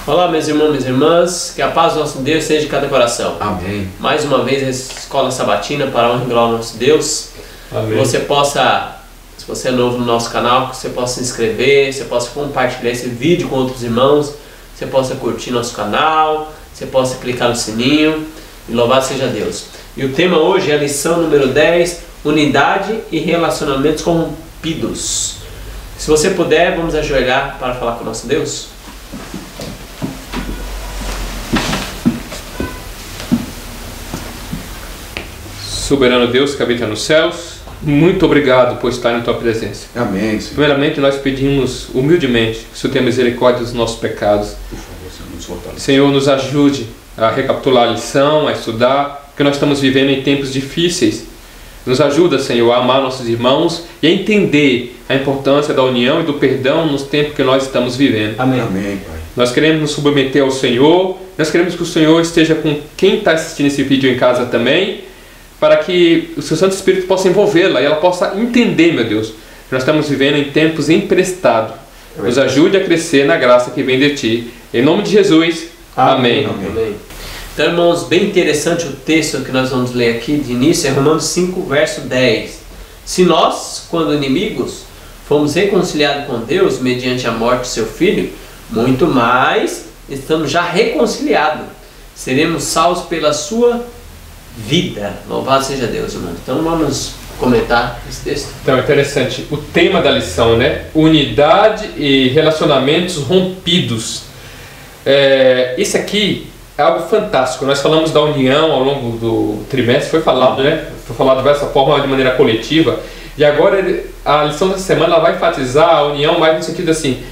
Olá, meus irmãos e minhas irmãs, que a paz do nosso Deus seja de cada coração. Amém. Mais uma vez a Escola Sabatina para a honra e glória do nosso Deus. Amém. Você possa, se você é novo no nosso canal, que você possa se inscrever, você possa compartilhar esse vídeo com outros irmãos, você possa curtir nosso canal, você possa clicar no sininho e louvado seja Deus. E o tema hoje é a lição número 10, unidade e relacionamentos corrompidos. Se você puder, vamos ajoelhar para falar com o nosso Deus. Soberano Deus que habita nos céus, muito obrigado por estar em Tua presença. Amém, Senhor. Primeiramente, nós pedimos humildemente que o Senhor tenha misericórdia dos nossos pecados. Por favor, Senhor, nos fortaleça. Senhor, nos ajude a recapitular a lição, a estudar, porque nós estamos vivendo em tempos difíceis. Nos ajuda, Senhor, a amar nossos irmãos e a entender a importância da união e do perdão nos tempos que nós estamos vivendo. Amém. Amém, Pai. Nós queremos nos submeter ao Senhor, nós queremos que o Senhor esteja com quem está assistindo esse vídeo em casa também, para que o Seu Santo Espírito possa envolvê-la e ela possa entender, meu Deus, que nós estamos vivendo em tempos emprestados. Nos ajude a crescer na graça que vem de Ti. Em nome de Jesus, amém. Amém. Então, irmãos, bem interessante o texto que nós vamos ler aqui de início, é Romanos 5, verso 10. Se nós, quando inimigos, fomos reconciliados com Deus mediante a morte de Seu Filho, muito mais estamos já reconciliados. Seremos salvos pela Sua vida. Louvado seja Deus, irmão. Então vamos comentar esse texto. Então, interessante. O tema da lição, né? Unidade e relacionamentos rompidos. Isso aqui é algo fantástico. Nós falamos da união ao longo do trimestre, foi falado, né? Foi falado dessa forma, de maneira coletiva. E agora a lição dessa semana ela vai enfatizar a união mais no sentido assim,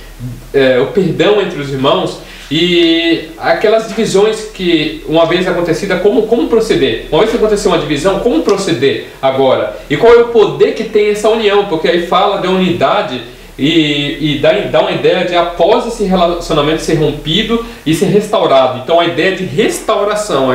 o perdão entre os irmãos e aquelas divisões que uma vez acontecida, como proceder. Uma vez que aconteceu uma divisão, como proceder agora? E qual é o poder que tem essa união? Porque aí fala de unidade e dá uma ideia de após esse relacionamento ser rompido e ser restaurado. Então a ideia de restauração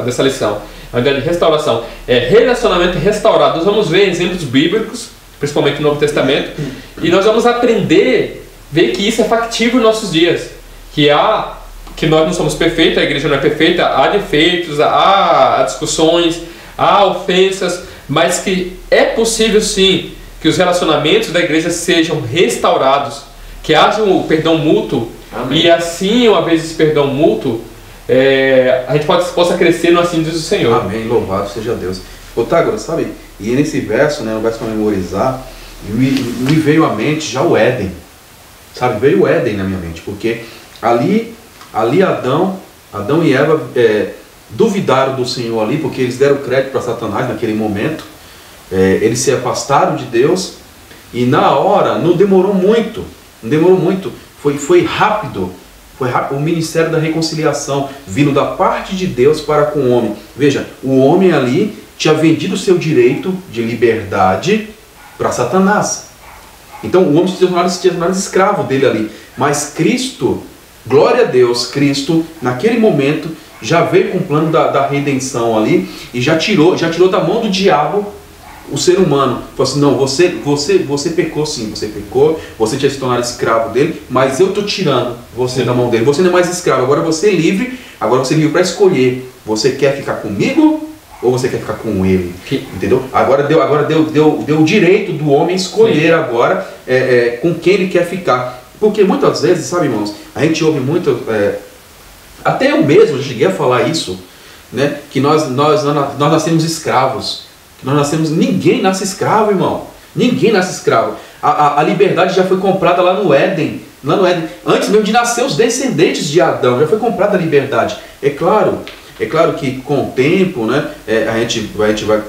dessa lição, a ideia de restauração é relacionamento restaurado. Nós vamos ver exemplos bíblicos, principalmente no Novo Testamento, e nós vamos aprender, ver que isso é factível em nossos dias. Que nós não somos perfeitos, a igreja não é perfeita, há defeitos, há discussões, há ofensas, mas que é possível sim que os relacionamentos da igreja sejam restaurados, que haja o perdão mútuo. Amém. E assim, uma vez esse perdão mútuo, a gente possa crescer no assim diz o Senhor. Amém, louvado seja Deus. Otágora, sabe, e nesse verso, né, no verso para memorizar, me veio à mente já o Éden, sabe, veio o Éden na minha mente, porque ali Adão e Eva duvidaram do Senhor ali, porque eles deram crédito para Satanás naquele momento. Eles se afastaram de Deus e na hora, não demorou muito, foi rápido o ministério da reconciliação vindo da parte de Deus para com o homem. Veja, o homem ali tinha vendido o seu direito de liberdade para Satanás. Então o homem se tornava escravo dele ali, mas Cristo, glória a Deus, Cristo, naquele momento, já veio com o plano da redenção ali, e já tirou da mão do diabo o ser humano. Falou assim, não, você pecou sim, você pecou, você tinha se tornado escravo dele, mas eu estou tirando você da mão dele. Você não é mais escravo, agora você é livre, para escolher, você quer ficar comigo ou você quer ficar com ele? Entendeu? Agora deu o direito do homem escolher agora com quem ele quer ficar. Porque muitas vezes, sabe, irmãos, a gente ouve muito, até eu mesmo cheguei a falar isso, né, que nós nascemos escravos, ninguém nasce escravo, irmão, ninguém nasce escravo. A liberdade já foi comprada lá no Éden, antes mesmo de nascer os descendentes de Adão, já foi comprada a liberdade. É claro que com o tempo, né, a gente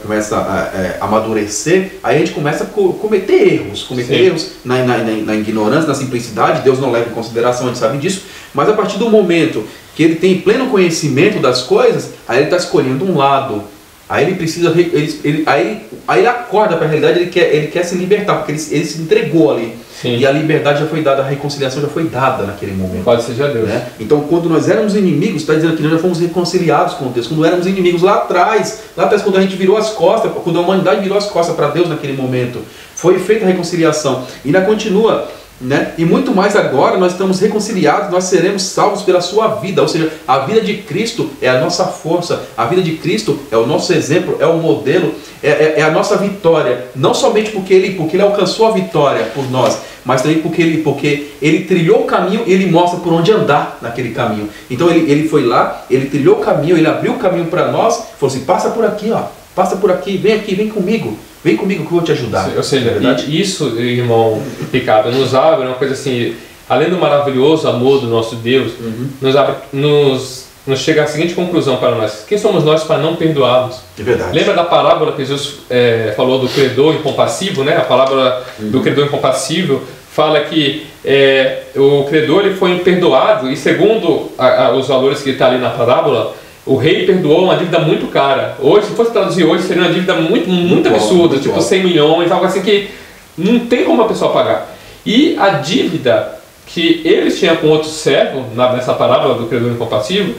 começa a amadurecer, aí a gente começa a cometer erros na ignorância, na simplicidade. Deus não leva em consideração, a gente sabe disso, mas a partir do momento que ele tem pleno conhecimento das coisas, aí ele está escolhendo um lado. Aí ele precisa, aí ele acorda para a realidade, ele quer se libertar, porque ele se entregou ali. Sim. E a liberdade já foi dada, a reconciliação já foi dada naquele momento. Pode ser já Deus. Né? Então, quando nós éramos inimigos, está dizendo que nós já fomos reconciliados com Deus. Quando éramos inimigos lá atrás, quando a gente virou as costas, quando a humanidade virou as costas para Deus naquele momento, foi feita a reconciliação. E ainda continua, né? E muito mais agora, nós estamos reconciliados, nós seremos salvos pela sua vida. Ou seja, a vida de Cristo é a nossa força, a vida de Cristo é o nosso exemplo, é o modelo, é a nossa vitória. Não somente porque ele alcançou a vitória por nós, mas também porque ele trilhou o caminho e ele mostra por onde andar naquele caminho. Então ele foi lá, ele trilhou o caminho, ele abriu o caminho para nós, falou assim, passa por aqui, ó, passa por aqui, vem comigo que eu vou te ajudar. Ou seja, isso, irmão Ricardo, nos abre uma coisa assim, além do maravilhoso amor do nosso Deus, nos chega à seguinte conclusão para nós: quem somos nós para não perdoarmos? É verdade. Lembra da parábola que Jesus falou do credor incompassível, né? A parábola do credor incompassível fala que o credor ele foi imperdoado, e segundo os valores que está ali na parábola, o rei perdoou uma dívida muito cara. Hoje, se fosse traduzir hoje, seria uma dívida muito absurda, tipo alto. 100 milhões, algo assim que não tem como a pessoa pagar. E a dívida que eles tinham com outro servo, nessa parábola do credor incompassível,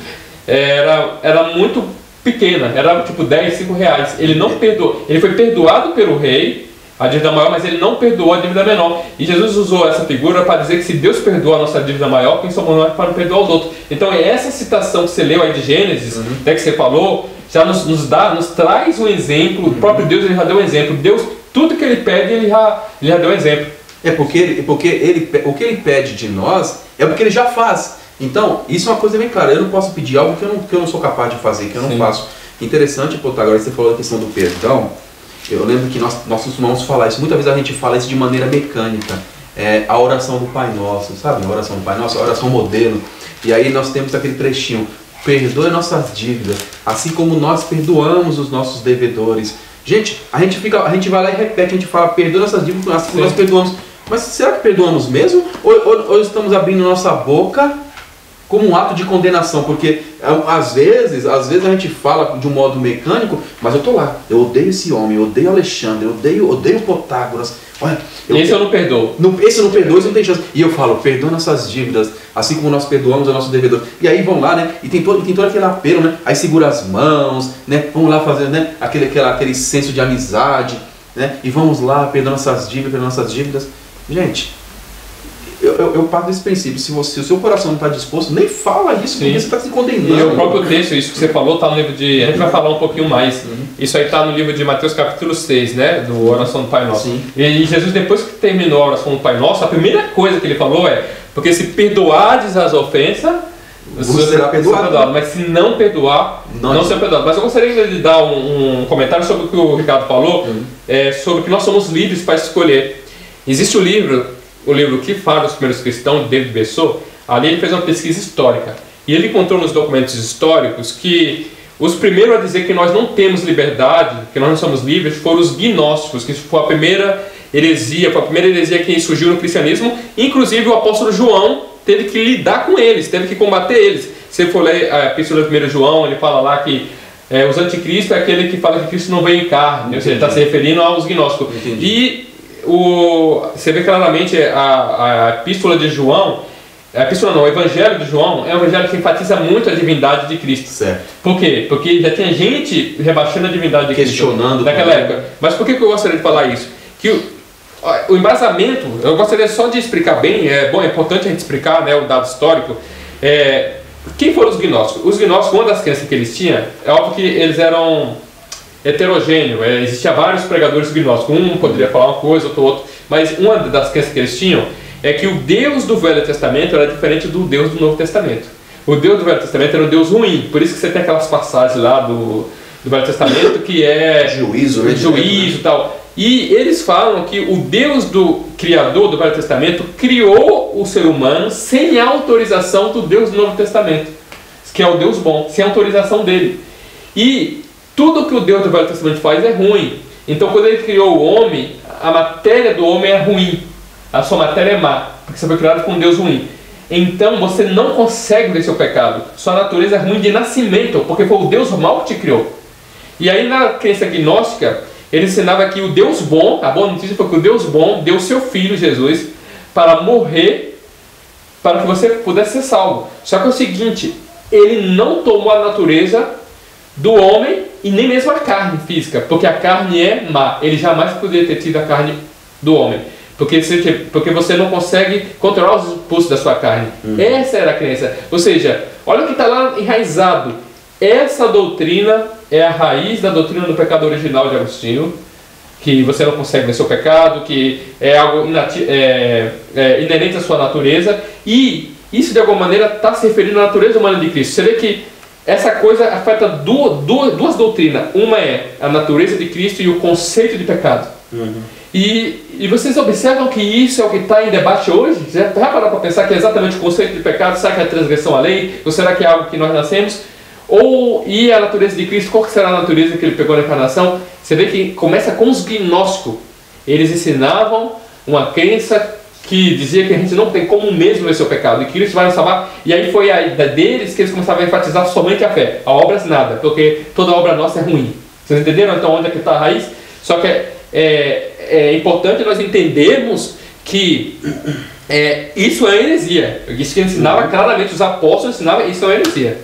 era muito pequena, era tipo 10, 5 reais. Ele não perdoou, ele foi perdoado pelo rei, a dívida maior, mas ele não perdoou a dívida menor. E Jesus usou essa figura para dizer que se Deus perdoa a nossa dívida maior, quem somos nós para perdoar os outros? Então essa citação que você leu aí de Gênesis, que você falou, já nos traz um exemplo. O próprio Deus ele já deu um exemplo. Deus, tudo que ele pede, ele já deu um exemplo. Porque o que ele pede de nós é porque ele já faz. Então, isso é uma coisa bem clara. Eu não posso pedir algo que eu não sou capaz de fazer, que eu não faço. Interessante, agora você falou da questão do perdão. Eu lembro que nós costumamos falar isso, muitas vezes a gente fala isso de maneira mecânica. A oração do Pai Nosso, sabe? A oração do Pai Nosso, a oração modelo. E aí nós temos aquele trechinho: perdoe nossas dívidas, assim como nós perdoamos os nossos devedores. Gente, a gente vai lá e repete, a gente fala, perdoe nossas dívidas, assim como nós perdoamos. Mas será que perdoamos mesmo? Ou estamos abrindo nossa boca como um ato de condenação? Porque às vezes a gente fala de um modo mecânico, mas eu tô lá, eu odeio esse homem, eu odeio Alexandre, eu odeio Protágoras. Olha, esse eu não perdoo. Esse eu não perdoo, esse não tem chance. E eu falo, perdoa nossas dívidas, assim como nós perdoamos a nosso devedor. E aí vão lá, né? E tem todo aquele apelo, né? Aí segura as mãos, né? Vamos lá fazer, né? Aquele senso de amizade, né? E vamos lá, perdoa nossas dívidas. Gente, eu parto desse princípio: se o seu coração não está disposto, nem fala isso, porque você está se condenando. E o próprio texto, isso que você falou, está no livro de... A gente vai falar um pouquinho mais. Isso aí está no livro de Mateus capítulo 6, né? Do Oração do Pai Nosso. Sim. E Jesus, depois que terminou a Oração do Pai Nosso, a primeira coisa que ele falou porque se perdoardes as ofensas, você será perdoado. Mas se não perdoar, não será perdoado. Mas eu gostaria de dar um comentário sobre o que o Ricardo falou, sobre que nós somos livres para escolher. Existe o livro Que Fala dos Primeiros Cristãos, de David Bessot. Ali ele fez uma pesquisa histórica. E ele encontrou nos documentos históricos que os primeiros a dizer que nós não temos liberdade, que nós não somos livres, foram os gnósticos, que foi a primeira heresia que surgiu no cristianismo. Inclusive o apóstolo João teve que lidar com eles, teve que combater eles. Se você for ler a epístola de 1 João, ele fala lá que os anticristos é aquele que fala que Cristo não veio em carne. Ou seja, ele está se referindo aos gnósticos. Entendi. E você vê claramente a epístola de João, o evangelho de João é um evangelho que enfatiza muito a divindade de Cristo. Certo. Por quê? Porque já tinha gente rebaixando a divindade de Cristo naquela época. Mas por que eu gostaria de falar isso? Que o embasamento, eu gostaria só de explicar bem, é importante a gente explicar, né, o dado histórico. Quem foram os gnósticos? Os gnósticos, uma das crenças que eles tinham, é óbvio que eles eram heterogêneo, existia vários pregadores gnósticos, um poderia falar uma coisa, outro, mas uma das crenças que eles tinham é que o Deus do Velho Testamento era diferente do Deus do Novo Testamento. O Deus do Velho Testamento era um Deus ruim, por isso que você tem aquelas passagens lá do Velho Testamento que é juízo e tal. E eles falam que o Deus do Criador do Velho Testamento criou o ser humano sem a autorização do Deus do Novo Testamento, que é o Deus bom, sem a autorização dele. E tudo que o Deus do Velho Testamento faz é ruim. Então, quando ele criou o homem, a matéria do homem é ruim. A sua matéria é má, porque você foi criado com um Deus ruim. Então, você não consegue ver seu pecado. Sua natureza é ruim de nascimento, porque foi o Deus mau que te criou. E aí na crença gnóstica, ele ensinava que o Deus bom, a boa notícia foi que o Deus bom deu seu Filho Jesus para morrer, para que você pudesse ser salvo. Só que é o seguinte, ele não tomou a natureza do homem e nem mesmo a carne física, porque a carne é má. Ele jamais poderia ter tido a carne do homem, porque você não consegue controlar os impulsos da sua carne. Essa era a crença. Ou seja, olha o que está lá enraizado. Essa doutrina é a raiz da doutrina do pecado original de Agostinho, que você não consegue vencer o pecado, que é algo inerente à sua natureza, e isso de alguma maneira está se referindo à natureza humana de Cristo. Você vê que essa coisa afeta duas doutrinas. Uma é a natureza de Cristo e o conceito de pecado. E vocês observam que isso é o que está em debate hoje? Já pararam para pensar que é exatamente o conceito de pecado? Será que é a transgressão à lei? Ou será que é algo que nós nascemos? E a natureza de Cristo? Qual que será a natureza que ele pegou na encarnação? Você vê que começa com os gnósticos. Eles ensinavam uma crença que dizia que a gente não tem como mesmo vencer o pecado, e que Cristo vai nos salvar. E aí foi a ideia deles que eles começavam a enfatizar somente a fé. A obra nada, porque toda obra nossa é ruim. Vocês entenderam então onde é que está a raiz? Só que é importante nós entendermos que isso é heresia. Isso que ensinava claramente, os apóstolos ensinavam, isso é heresia.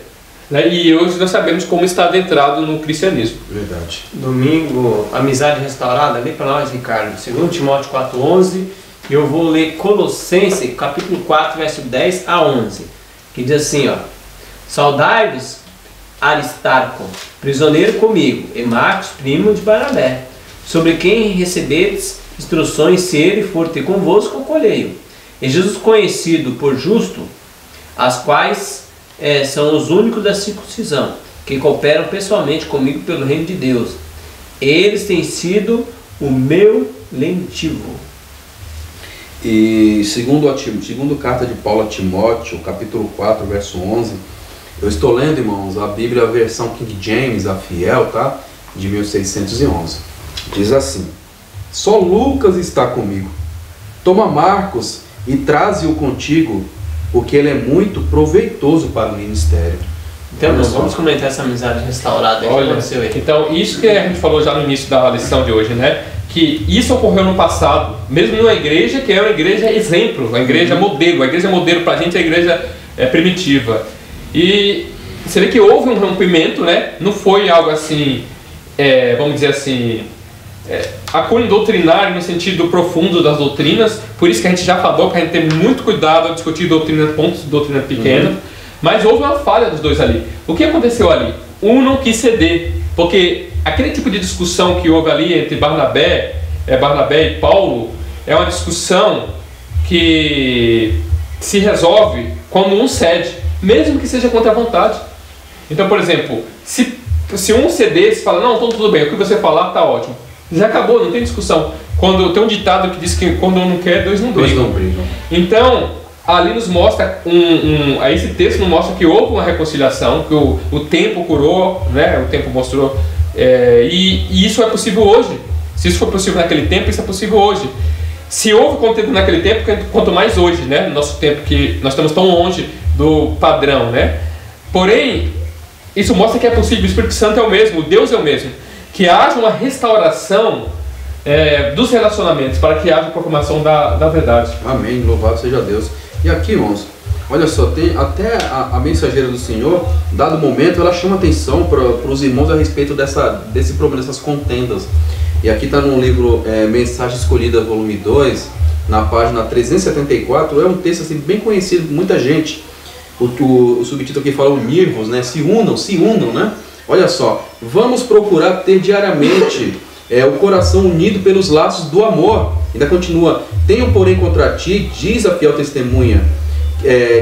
Né? E hoje nós sabemos como está adentrado no cristianismo. Verdade. Domingo, amizade restaurada, lê para nós, Ricardo. 2 Timóteo 4,11. E eu vou ler Colossenses, capítulo 4, verso 10 a 11. Que diz assim, ó. Saudai-vos, Aristarco, prisioneiro comigo, e Marcos, primo de Barnabé, sobre quem receberes instruções, se ele for ter convosco, acolhei-o. E Jesus conhecido por justo, as quais são os únicos da circuncisão, que cooperam pessoalmente comigo pelo reino de Deus. Eles têm sido o meu lentivo. E segundo carta de Paulo a Timóteo, capítulo 4, verso 11, eu estou lendo, irmãos, a Bíblia, a versão King James, a fiel, tá? De 1611. Diz assim: só Lucas está comigo. Toma Marcos e traze-o contigo, porque ele é muito proveitoso para o ministério. Então, vamos comentar essa amizade restaurada. Olha, então, isso que a gente falou já no início da lição de hoje, né? Que isso ocorreu no passado, mesmo numa igreja que é uma igreja exemplo, uma igreja modelo. A igreja modelo para a gente é a igreja primitiva. E você vê que houve um rompimento, né? Não foi algo assim, vamos dizer assim, acúnio doutrinário no sentido profundo das doutrinas. Por isso que a gente já falou que a gente tem muito cuidado ao discutir doutrina, pontos de doutrina pequena. Mas houve uma falha dos dois ali. O que aconteceu ali? Um não quis ceder, porque aquele tipo de discussão que houve ali entre Barnabé e Paulo é uma discussão que se resolve quando um cede, mesmo que seja contra a vontade. Então, por exemplo, se um cedesse e fala, não, então tudo bem, o que você falar está ótimo. Já acabou, não tem discussão. Quando tem um ditado que diz que quando um não quer, dois não brigam. Então, ali nos mostra, esse texto nos mostra que houve uma reconciliação, que o tempo curou, né? O tempo mostrou. E isso é possível hoje. Se isso foi possível naquele tempo, isso é possível hoje. Se houve conteúdo naquele tempo, quanto mais hoje, né? No nosso tempo, que nós estamos tão longe do padrão, né? Porém, isso mostra que é possível. O Espírito Santo é o mesmo, Deus é o mesmo. Que haja uma restauração dos relacionamentos, para que haja a proclamação da verdade. Amém, louvado seja Deus. E aqui, irmãos, olha só, tem até a mensageira do Senhor, dado momento, ela chama atenção para os irmãos a respeito desse problema, dessas contendas. E aqui está no livro Mensagem Escolhida, volume 2, na página 374, é um texto assim, bem conhecido por muita gente. O subtítulo aqui fala unirvos, né? Se unam, né? Olha só, vamos procurar ter diariamente o coração unido pelos laços do amor. Ainda continua, tenho porém contra ti, diz a fiel testemunha,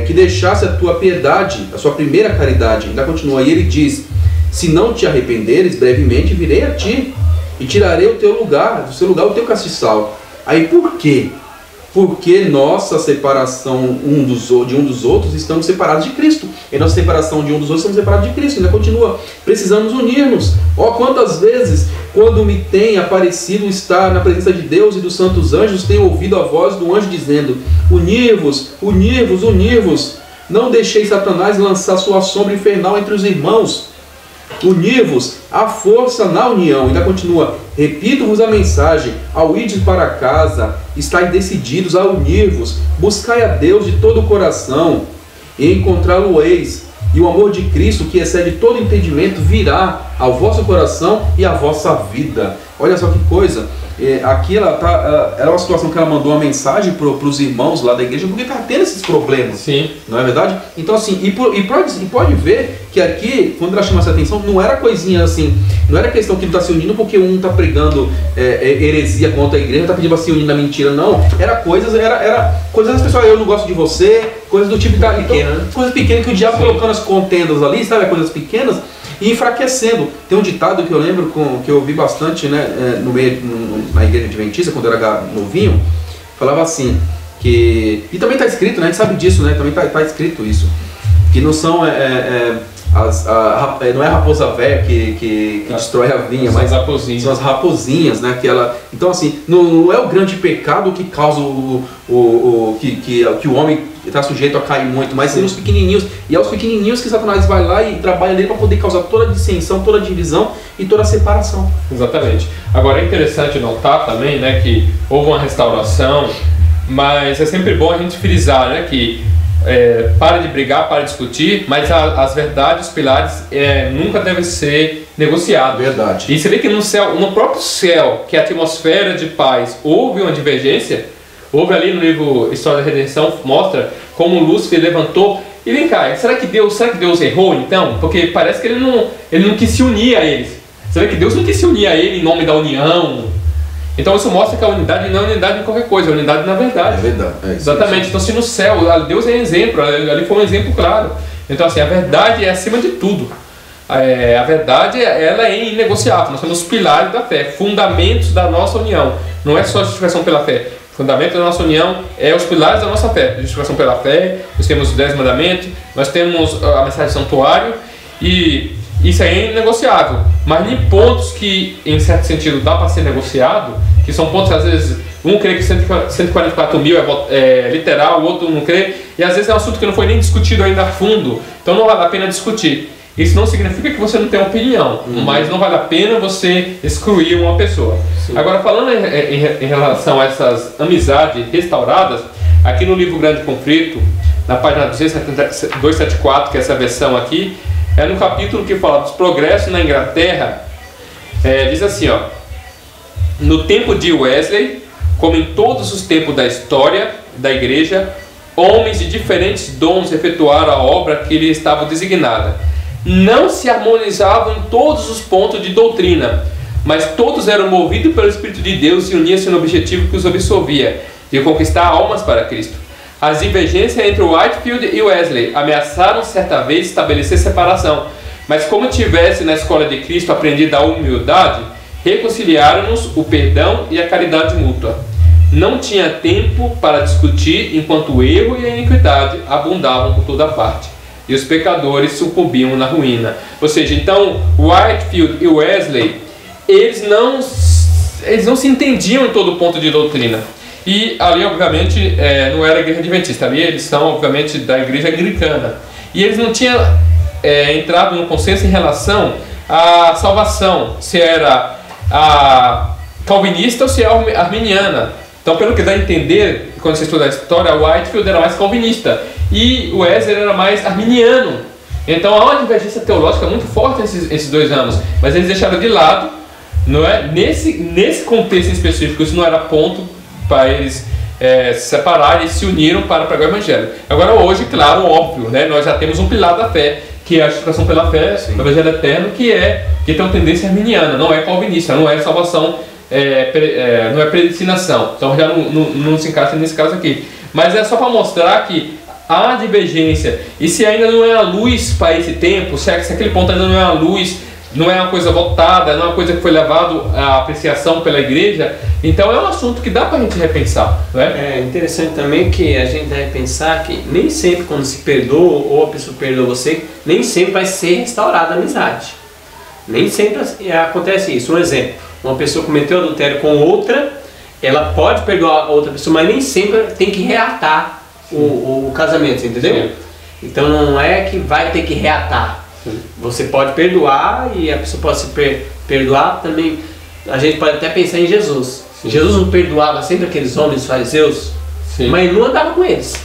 que deixasse a tua piedade, a sua primeira caridade. Ainda continua, e ele diz, se não te arrependeres, brevemente virei a ti, e tirarei do seu lugar o teu castiçal. Aí por quê? Porque nossa separação de um dos outros, estamos separados de Cristo. E nossa separação de um dos outros, estamos separados de Cristo. Ainda continua, precisamos unir-nos. Quantas vezes, quando me tem aparecido estar na presença de Deus e dos santos anjos, tenho ouvido a voz do anjo dizendo, unir-vos, unir-vos, unir-vos. Não deixei Satanás lançar sua sombra infernal entre os irmãos. Unir-vos à força na união. Ainda continua: repito-vos a mensagem, ao ides para casa, estáis decididos a unir-vos, buscai a Deus de todo o coração, e encontrá-lo-eis, e o amor de Cristo, que excede todo entendimento, virá ao vosso coração e à vossa vida. Olha só que coisa. Aqui era uma situação que ela mandou uma mensagem para os irmãos lá da igreja, porque está tendo esses problemas. Sim. Não é verdade? Então assim, pode ver que aqui, quando ela chama essa atenção, não era coisinha assim, não era questão que ele está se unindo porque um está pregando heresia contra a igreja, está pedindo para se unir na mentira, não. Era coisas das pessoas, eu não gosto de você, coisas do tipo, coisas pequenas que o diabo colocando as contendas ali, sabe, coisas pequenas, e enfraquecendo. Tem um ditado que eu lembro, que eu ouvi bastante, né, na igreja adventista, quando eu era novinho, falava assim, e também está escrito, né, a gente sabe disso, né, também está escrito isso, que não são, não é a raposa velha que destrói a vinha, mas são as raposinhas, né, então assim, não é o grande pecado que causa que o homem está sujeito a cair muito, mas são os pequenininhos, e é os pequenininhos que Satanás vai lá e trabalha nele para poder causar toda a dissensão, toda a divisão e toda a separação. Exatamente. Agora é interessante notar também, né, que houve uma restauração, mas é sempre bom a gente frisar, né, que para de brigar, para de discutir, mas as verdades, os pilares nunca devem ser negociados. Verdade. E você vê que no próprio céu, que é a atmosfera de paz, houve uma divergência. Houve ali no livro História da Redenção, mostra como Lúcifer levantou. E vem cá, será que Deus errou então? Porque parece que ele não quis se unir a eles. Será que Deus não quis se unir a ele em nome da união? Então isso mostra que a unidade não é unidade em qualquer coisa, é unidade na verdade. É verdade. Exatamente. Então se no céu, Deus é exemplo, ali foi um exemplo claro. Então assim, a verdade é acima de tudo. A verdade, ela é inegociável. Nós temos os pilares da fé, fundamentos da nossa união. Não é só a justificação pela fé. O fundamento da nossa união é os pilares da nossa fé. Justificação pela fé, nós temos os 10 mandamentos, nós temos a mensagem do santuário, e isso aí é inegociável. Mas em pontos que, em certo sentido, dá para ser negociado, que são pontos que às vezes um crê que 144 mil é literal, o outro não crê, e às vezes é um assunto que não foi nem discutido ainda a fundo, então não vale a pena discutir. Isso não significa que você não tem opinião, mas não vale a pena você excluir uma pessoa. Sim. Agora, falando em relação a essas amizades restauradas, aqui no livro Grande Conflito, na página 274, que é essa versão aqui, no capítulo que fala dos progressos na Inglaterra, diz assim, ó: no tempo de Wesley, como em todos os tempos da história da igreja, homens de diferentes dons efetuaram a obra que lhe estava designada. Não se harmonizavam em todos os pontos de doutrina, mas todos eram movidos pelo Espírito de Deus e uniam-se no objetivo que os absolvia, de conquistar almas para Cristo. As divergências entre Whitefield e Wesley ameaçaram certa vez estabelecer separação, mas como tivesse na escola de Cristo aprendido a humildade, reconciliaram-nos o perdão e a caridade mútua. Não tinha tempo para discutir enquanto o erro e a iniquidade abundavam por toda parte, e os pecadores sucumbiam na ruína. Ou seja, então Whitefield e Wesley, eles não se entendiam em todo ponto de doutrina. E ali, obviamente, não era a igreja adventista, ali eles são, obviamente, da igreja anglicana. E eles não tinham entrado num consenso em relação à salvação, se era a calvinista ou se era a arminiana. Então, pelo que dá a entender, quando você estuda a história, Whitefield era mais calvinista e o Wesley era mais arminiano. Então, há uma divergência teológica muito forte nesses dois anos, mas eles deixaram de lado, não é? Nesse contexto específico, isso não era ponto para eles se separarem e se uniram para pregar o Evangelho. Agora, hoje, claro, óbvio, né? Nós já temos um pilar da fé, que é a justificação pela fé, o Evangelho eterno, que tem uma tendência arminiana, não é calvinista, não é salvação, não é predestinação. Então já não se encaixa nesse caso aqui. Mas é só para mostrar que há divergência, e se ainda não é a luz para esse tempo, se aquele ponto ainda não é a luz, não é uma coisa votada, não é uma coisa que foi levado à apreciação pela igreja, então é um assunto que dá para a gente repensar, não é? É interessante também que a gente deve pensar que nem sempre quando se perdoa ou a pessoa perdoa você, nem sempre vai ser restaurada a amizade. Nem sempre acontece isso. Um exemplo, uma pessoa cometeu adultério com outra, ela pode perdoar a outra pessoa, mas nem sempre tem que reatar o casamento, entendeu? Sim. Então não é que vai ter que reatar. Você pode perdoar e a pessoa pode se perdoar também. A gente pode até pensar em Jesus. Sim. Jesus não perdoava sempre aqueles homens fariseus, Sim. mas não andava com eles.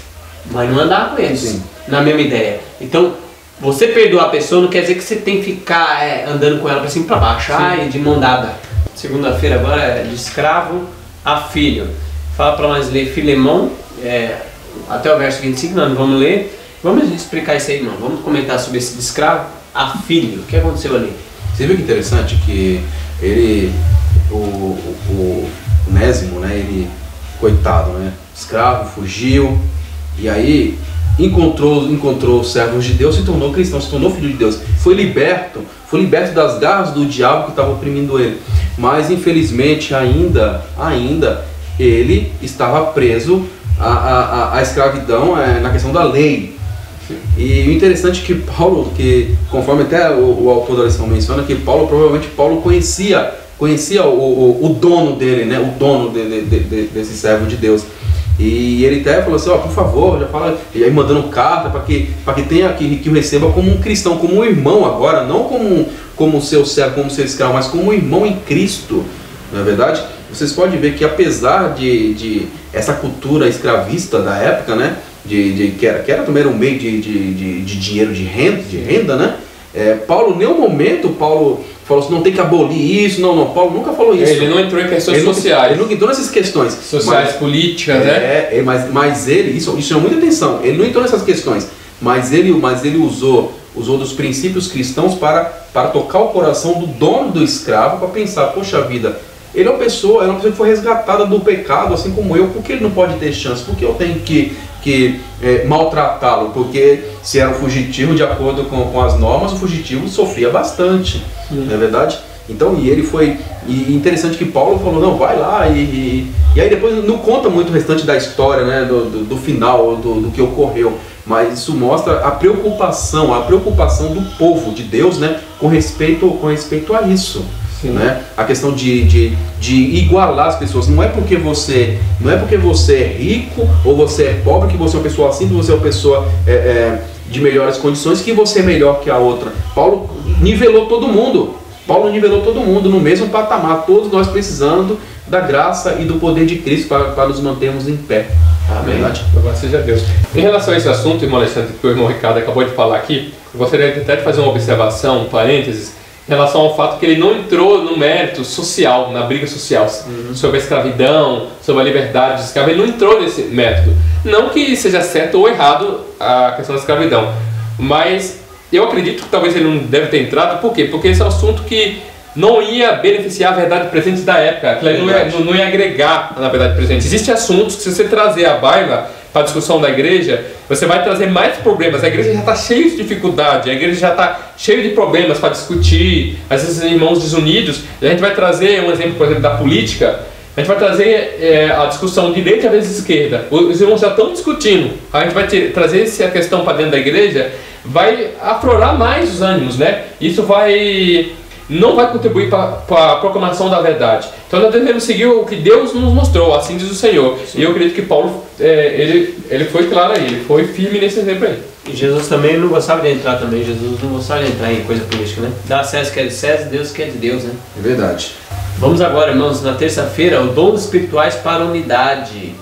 Sim. Na mesma ideia. Então, você perdoar a pessoa não quer dizer que você tem que ficar andando com ela para cima e para baixo, e de mão dada. Segunda-feira agora é de escravo a filho. Fala para nós ler Filemão, até o verso 25, nós não vamos ler. Vamos explicar isso aí, irmão. Vamos comentar sobre esse de escravo a filho. O que aconteceu ali? Você viu que interessante que ele, o Onésimo, né, ele, coitado, né, escravo, fugiu, e aí encontrou os servos de Deus, se tornou cristão, se tornou filho de Deus, foi liberto das garras do diabo que estava oprimindo ele, mas infelizmente ainda ele estava preso à escravidão na questão da lei. E o interessante é que Paulo, que conforme até o autor da lição menciona, que provavelmente Paulo conhecia o dono dele, né, o dono desse servo de Deus. E ele até falou assim, por favor, já fala, e aí mandando carta para que o receba como um cristão, como um irmão agora, não como seu servo, como seu escravo, mas como um irmão em Cristo. Não é verdade? Vocês podem ver que apesar de essa cultura escravista da época, né, que era também um meio de dinheiro, de renda, né? Paulo, em nenhum momento, Paulo falou assim, não tem que abolir isso, não, Paulo nunca falou isso. Ele não entrou em questões sociais. Ele nunca entrou nessas questões. Sociais, políticas, né? Mas ele, isso chama muita atenção, ele não entrou nessas questões, mas ele usou dos princípios cristãos para tocar o coração do dono do escravo, para pensar, poxa vida, ele é uma pessoa que foi resgatada do pecado, assim como eu, por que ele não pode ter chance? Por que eu tenho que maltratá-lo? Porque se era um fugitivo, de acordo com as normas, o fugitivo sofria bastante, não é verdade? Então, e interessante que Paulo falou, não, vai lá, e aí depois não conta muito o restante da história, né, do final, do que ocorreu, mas isso mostra a preocupação do povo de Deus, né, com respeito a isso. Né? A questão de igualar as pessoas. Não é porque você é rico ou você é pobre que você é uma pessoa assim, que você é uma pessoa de melhores condições, que você é melhor que a outra. Paulo nivelou todo mundo no mesmo patamar, todos nós precisando da graça e do poder de Cristo para nos mantermos em pé. Amém. Verdade? Louvado seja Deus. Em relação a esse assunto, irmão Alexandre, que o irmão Ricardo acabou de falar aqui, eu gostaria até de fazer uma observação, um parênteses, em relação ao fato que ele não entrou no mérito social, na briga social, sobre a escravidão, sobre a liberdade de escravo. Ele não entrou nesse método. Não que seja certo ou errado a questão da escravidão, mas eu acredito que talvez ele não deve ter entrado. Por quê? Porque esse é um assunto que não ia beneficiar a verdade presente da época. Aquilo não ia agregar na verdade presente. Existem assuntos que, se você trazer à baila para a discussão da igreja, você vai trazer mais problemas. A igreja já está cheia de dificuldade, a igreja já está cheia de problemas para discutir, às vezes irmãos desunidos. E a gente vai trazer um exemplo, por exemplo, da política. A gente vai trazer a discussão de direita vezes esquerda. Os irmãos já estão discutindo. A gente vai trazer essa questão para dentro da igreja, vai aflorar mais os ânimos, né? Isso não vai contribuir para a proclamação da verdade. Então nós devemos seguir o que Deus nos mostrou, assim diz o Senhor. Sim. E eu acredito que Paulo, ele foi claro aí, ele foi firme nesse exemplo aí. E Jesus também não gostava de entrar também, Jesus não gostava de entrar em coisa política, né? Dá a César que é de César, Deus que é de Deus, né? É verdade. Vamos agora, irmãos, na terça-feira, o dons espirituais para a unidade.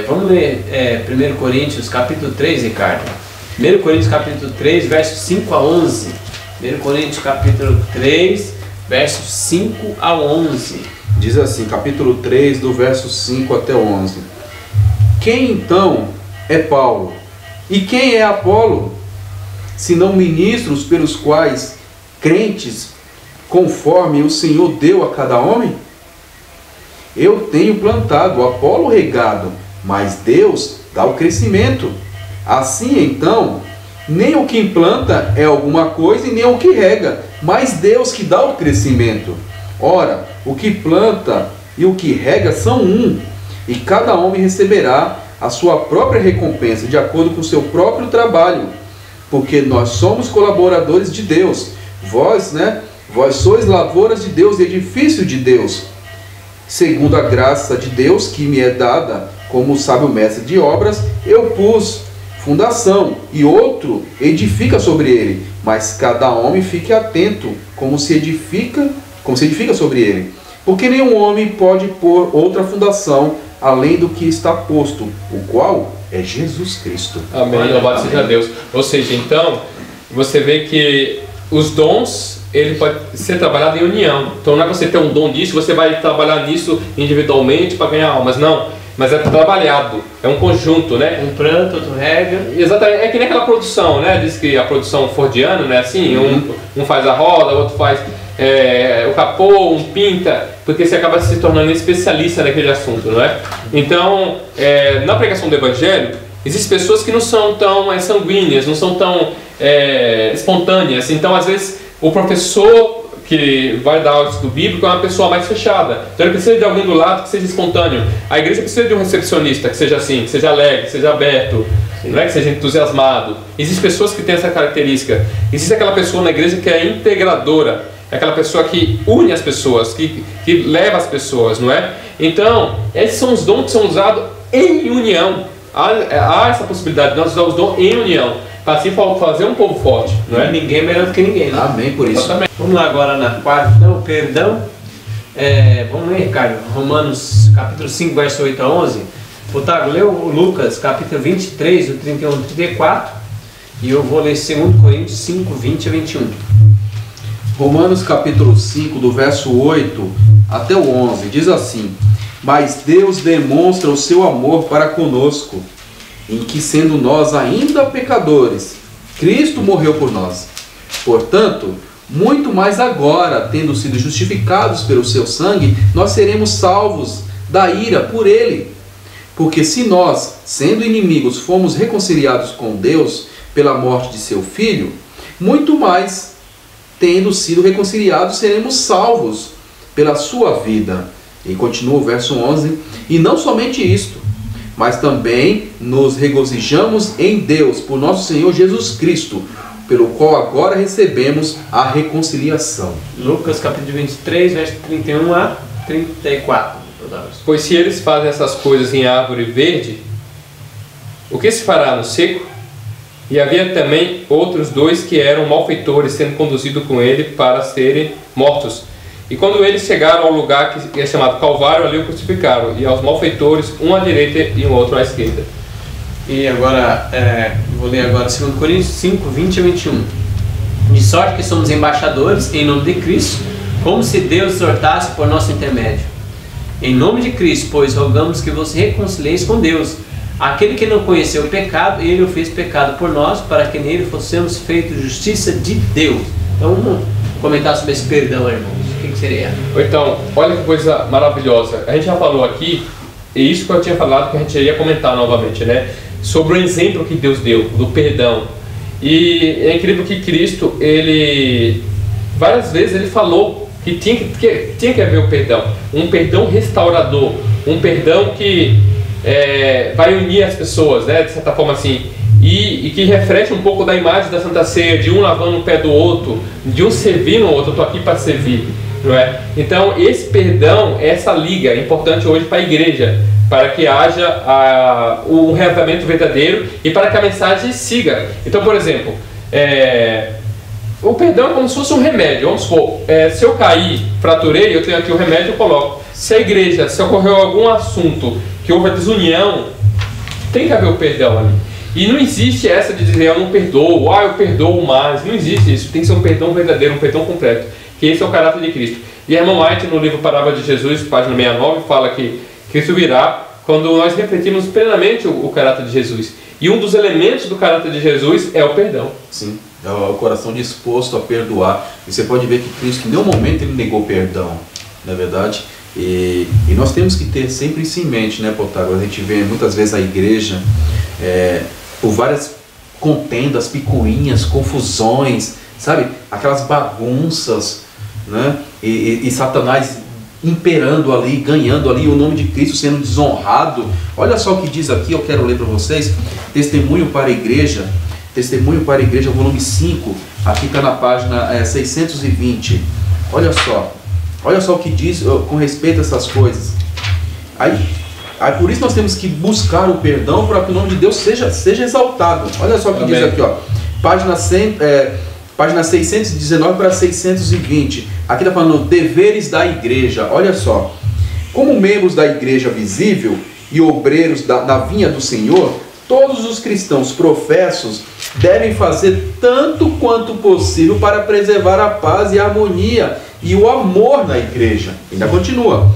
Vamos ler 1 Coríntios capítulo 3, Ricardo. 1 Coríntios capítulo 3, versos 5 a 11. 1 Coríntios capítulo 3, versos 5 a 11. Diz assim, capítulo 3, do verso 5 até 11. Quem então é Paulo? E quem é Apolo? Senão ministros pelos quais crentes, conforme o Senhor deu a cada homem? Eu tenho plantado, Apolo regado, mas Deus dá o crescimento. Assim então, nem o que implanta é alguma coisa e nem o que rega, mas Deus que dá o crescimento. Ora, o que planta e o que rega são um, e cada homem receberá a sua própria recompensa, de acordo com o seu próprio trabalho, porque nós somos colaboradores de Deus. Vós sois lavouras de Deus e edifício de Deus, segundo a graça de Deus que me é dada, como sábio mestre de obras, eu pus fundação, e outro edifica sobre ele, mas cada homem fique atento, como se edifica sobre ele. Porque nenhum homem pode pôr outra fundação além do que está posto, o qual é Jesus Cristo. Amém, louvado seja Deus. Ou seja, então, você vê que os dons, ele pode ser trabalhado em união. Então não é você ter um dom disso, você vai trabalhar nisso individualmente para ganhar almas, não. Mas é trabalhado, é um conjunto, né? Um planta, outro rega. Exatamente, é que nem aquela produção, né? Diz que a produção fordiana, né? Assim, um faz a roda, o outro faz o capô, um pinta, porque você acaba se tornando especialista naquele assunto, não é? Então, na pregação do Evangelho, existem pessoas que não são tão sanguíneas, não são tão espontâneas. Então, às vezes, o professor que vai dar o estudo bíblico é uma pessoa mais fechada. Então ele precisa de alguém do lado que seja espontâneo. A igreja precisa de um recepcionista que seja assim, que seja alegre, que seja aberto, não é? Que seja entusiasmado. Existem pessoas que têm essa característica. Existe aquela pessoa na igreja que é integradora, é aquela pessoa que une as pessoas, que leva as pessoas, não é? Então, esses são os dons que são usados em união. Há essa possibilidade de nós usar os dons em união, para assim fazer um povo forte, não é? Ninguém é melhor do que ninguém, né? Amém por isso. Exatamente. Vamos lá agora na quarta, não, perdão. Vamos ler, Ricardo, Romanos capítulo 5, verso 8 a 11. Otávio, leu Lucas capítulo 23, do 31 ao 34. E eu vou ler 2 Coríntios 5, 20 a 21. Romanos capítulo 5, do verso 8 até o 11, diz assim: Mas Deus demonstra o seu amor para conosco, em que, sendo nós ainda pecadores, Cristo morreu por nós. Portanto, muito mais agora, tendo sido justificados pelo seu sangue, nós seremos salvos da ira por ele. Porque se nós, sendo inimigos, fomos reconciliados com Deus pela morte de seu Filho, muito mais, tendo sido reconciliados, seremos salvos pela sua vida. E continua o verso 11: E não somente isto, mas também nos regozijamos em Deus, por nosso Senhor Jesus Cristo, pelo qual agora recebemos a reconciliação. Lucas capítulo 23, verso 31 a 34. Pois se eles fazem essas coisas em árvore verde, o que se fará no seco? E havia também outros dois que eram malfeitores, sendo conduzidos com ele para serem mortos. E quando eles chegaram ao lugar que é chamado Calvário, ali o crucificaram, e aos malfeitores, um à direita e o outro à esquerda. E agora, vou ler agora 2 Coríntios 5, 20 a 21. De sorte que somos embaixadores em nome de Cristo, como se Deus exortasse por nosso intermédio. Em nome de Cristo, pois, rogamos que vos reconcilieis com Deus. Aquele que não conheceu o pecado, ele o fez pecado por nós, para que nele fossemos feitos justiça de Deus. Então vamos comentar sobre esse perdão, irmãos. O que seria? Então, olha que coisa maravilhosa. A gente já falou aqui, e isso que eu tinha falado que a gente ia comentar novamente, né? Sobre o exemplo que Deus deu, do perdão. E é incrível que Cristo, ele várias vezes ele falou que tinha que haver o perdão. Um perdão restaurador, um perdão que vai unir as pessoas, né? De certa forma assim. E que reflete um pouco da imagem da Santa Ceia, de um lavando o pé do outro, de um servindo o outro. Eu estou aqui para servir, não é? Então esse perdão, essa liga é importante hoje para a igreja, para que haja um reavivamento verdadeiro e para que a mensagem siga. Então, por exemplo, o perdão é como se fosse um remédio. Vamos supor, se eu cair, fraturei, eu tenho aqui o remédio, eu coloco. Se a igreja, se ocorreu algum assunto que houve a desunião, tem que haver o perdão ali. E não existe essa de dizer eu não perdoo, eu perdoo mais. Não existe isso. Tem que ser um perdão verdadeiro, um perdão completo. Que esse é o caráter de Cristo. E a irmã White, no livro Parábola de Jesus, página 69, fala que Cristo virá quando nós refletimos plenamente o caráter de Jesus. E um dos elementos do caráter de Jesus é o perdão. Sim, é o coração disposto a perdoar. E você pode ver que Cristo, em nenhum momento, ele negou perdão, não é verdade? E nós temos que ter sempre isso em mente, né, Protágoras? A gente vê muitas vezes a igreja por várias contendas, picuinhas, confusões, sabe? Aquelas bagunças, né? E Satanás imperando ali, ganhando ali, o nome de Cristo sendo desonrado. Olha só o que diz aqui, eu quero ler para vocês. Testemunho para a Igreja, volume 5, aqui está na página 620. Olha só o que diz com respeito a essas coisas. Aí Aí por isso nós temos que buscar o perdão para que o nome de Deus seja exaltado. Olha só o que Amém. diz aqui, ó. Página 619 para 620. Aqui está falando deveres da igreja. Olha só. Como membros da igreja visível e obreiros da vinha do Senhor, todos os cristãos professos devem fazer tanto quanto possível para preservar a paz e a harmonia e o amor na igreja. Ainda continua.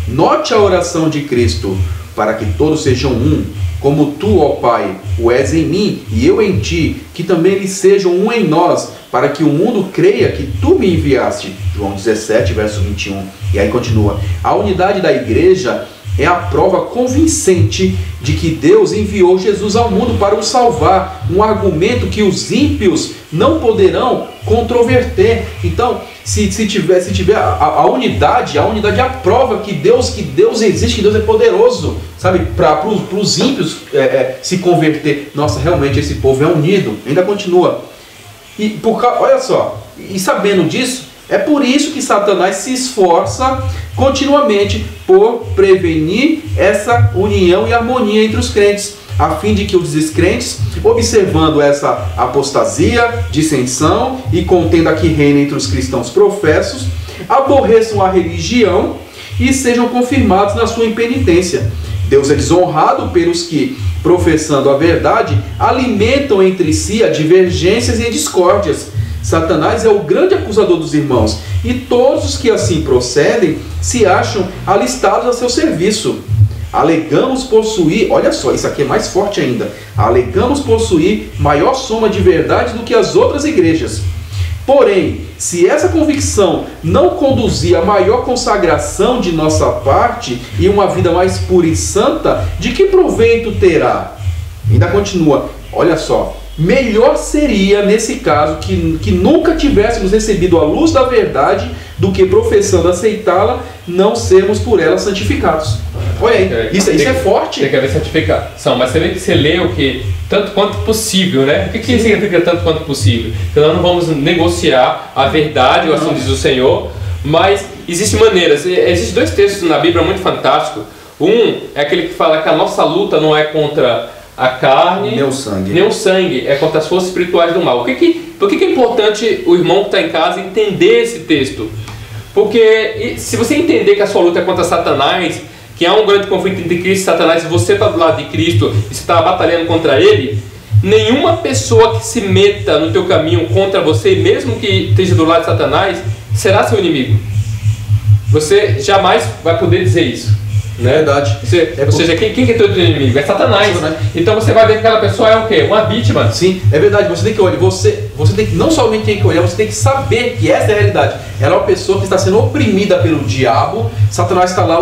Note a oração de Cristo, para que todos sejam um, como tu, ó Pai, o és em mim e eu em ti, que também eles sejam um em nós, para que o mundo creia que tu me enviaste. João 17, verso 21. E aí continua. A unidade da igreja é a prova convincente de que Deus enviou Jesus ao mundo para o salvar, um argumento que os ímpios não poderão controverter. Então, se tiver a unidade é a prova que Deus existe, que Deus é poderoso, sabe, para os ímpios se converter. Nossa, realmente esse povo é unido. Ainda continua. Olha só, e sabendo disso, é por isso que Satanás se esforça continuamente por prevenir essa união e harmonia entre os crentes, a fim de que os descrentes, observando essa apostasia, dissensão e contenda que reina entre os cristãos professos, aborreçam a religião e sejam confirmados na sua impenitência. Deus é desonrado pelos que, professando a verdade, alimentam entre si a divergências e discórdias. Satanás é o grande acusador dos irmãos, e todos os que assim procedem se acham alistados a seu serviço. Alegamos possuir, olha só, isso aqui é mais forte ainda, alegamos possuir maior soma de verdade do que as outras igrejas. Porém, se essa convicção não conduzir a maior consagração de nossa parte e uma vida mais pura e santa, de que proveito terá? Ainda continua, olha só. Melhor seria, nesse caso, que nunca tivéssemos recebido a luz da verdade, do que, professando aceitá-la, não sermos por ela santificados. Olha aí, isso é forte. Tem que haver santificação, mas você vê que você lê o que? Tanto quanto possível, né? O que significa tanto quanto possível? Que nós não vamos negociar a verdade, ou assim diz o Senhor, mas existem maneiras. Existem dois textos na Bíblia muito fantásticos. Um é aquele que fala que a nossa luta não é contra a carne, nem o sangue, é contra as forças espirituais do mal. Por que é importante o irmão que está em casa entender esse texto? Porque se você entender que a sua luta é contra Satanás, que há um grande conflito entre Cristo e Satanás, e você está do lado de Cristo e você está batalhando contra ele, nenhuma pessoa que se meta no teu caminho contra você, mesmo que esteja do lado de Satanás, será seu inimigo. Você jamais vai poder dizer isso. Né? Verdade. Ou seja, quem é teu inimigo? É Satanás. Então você vai ver que aquela pessoa é o quê? Uma vítima. Sim, é verdade. Você tem que olhar, você tem que, não somente tem que olhar, você tem que saber que essa é a realidade. Ela é uma pessoa que está sendo oprimida pelo diabo. Satanás está lá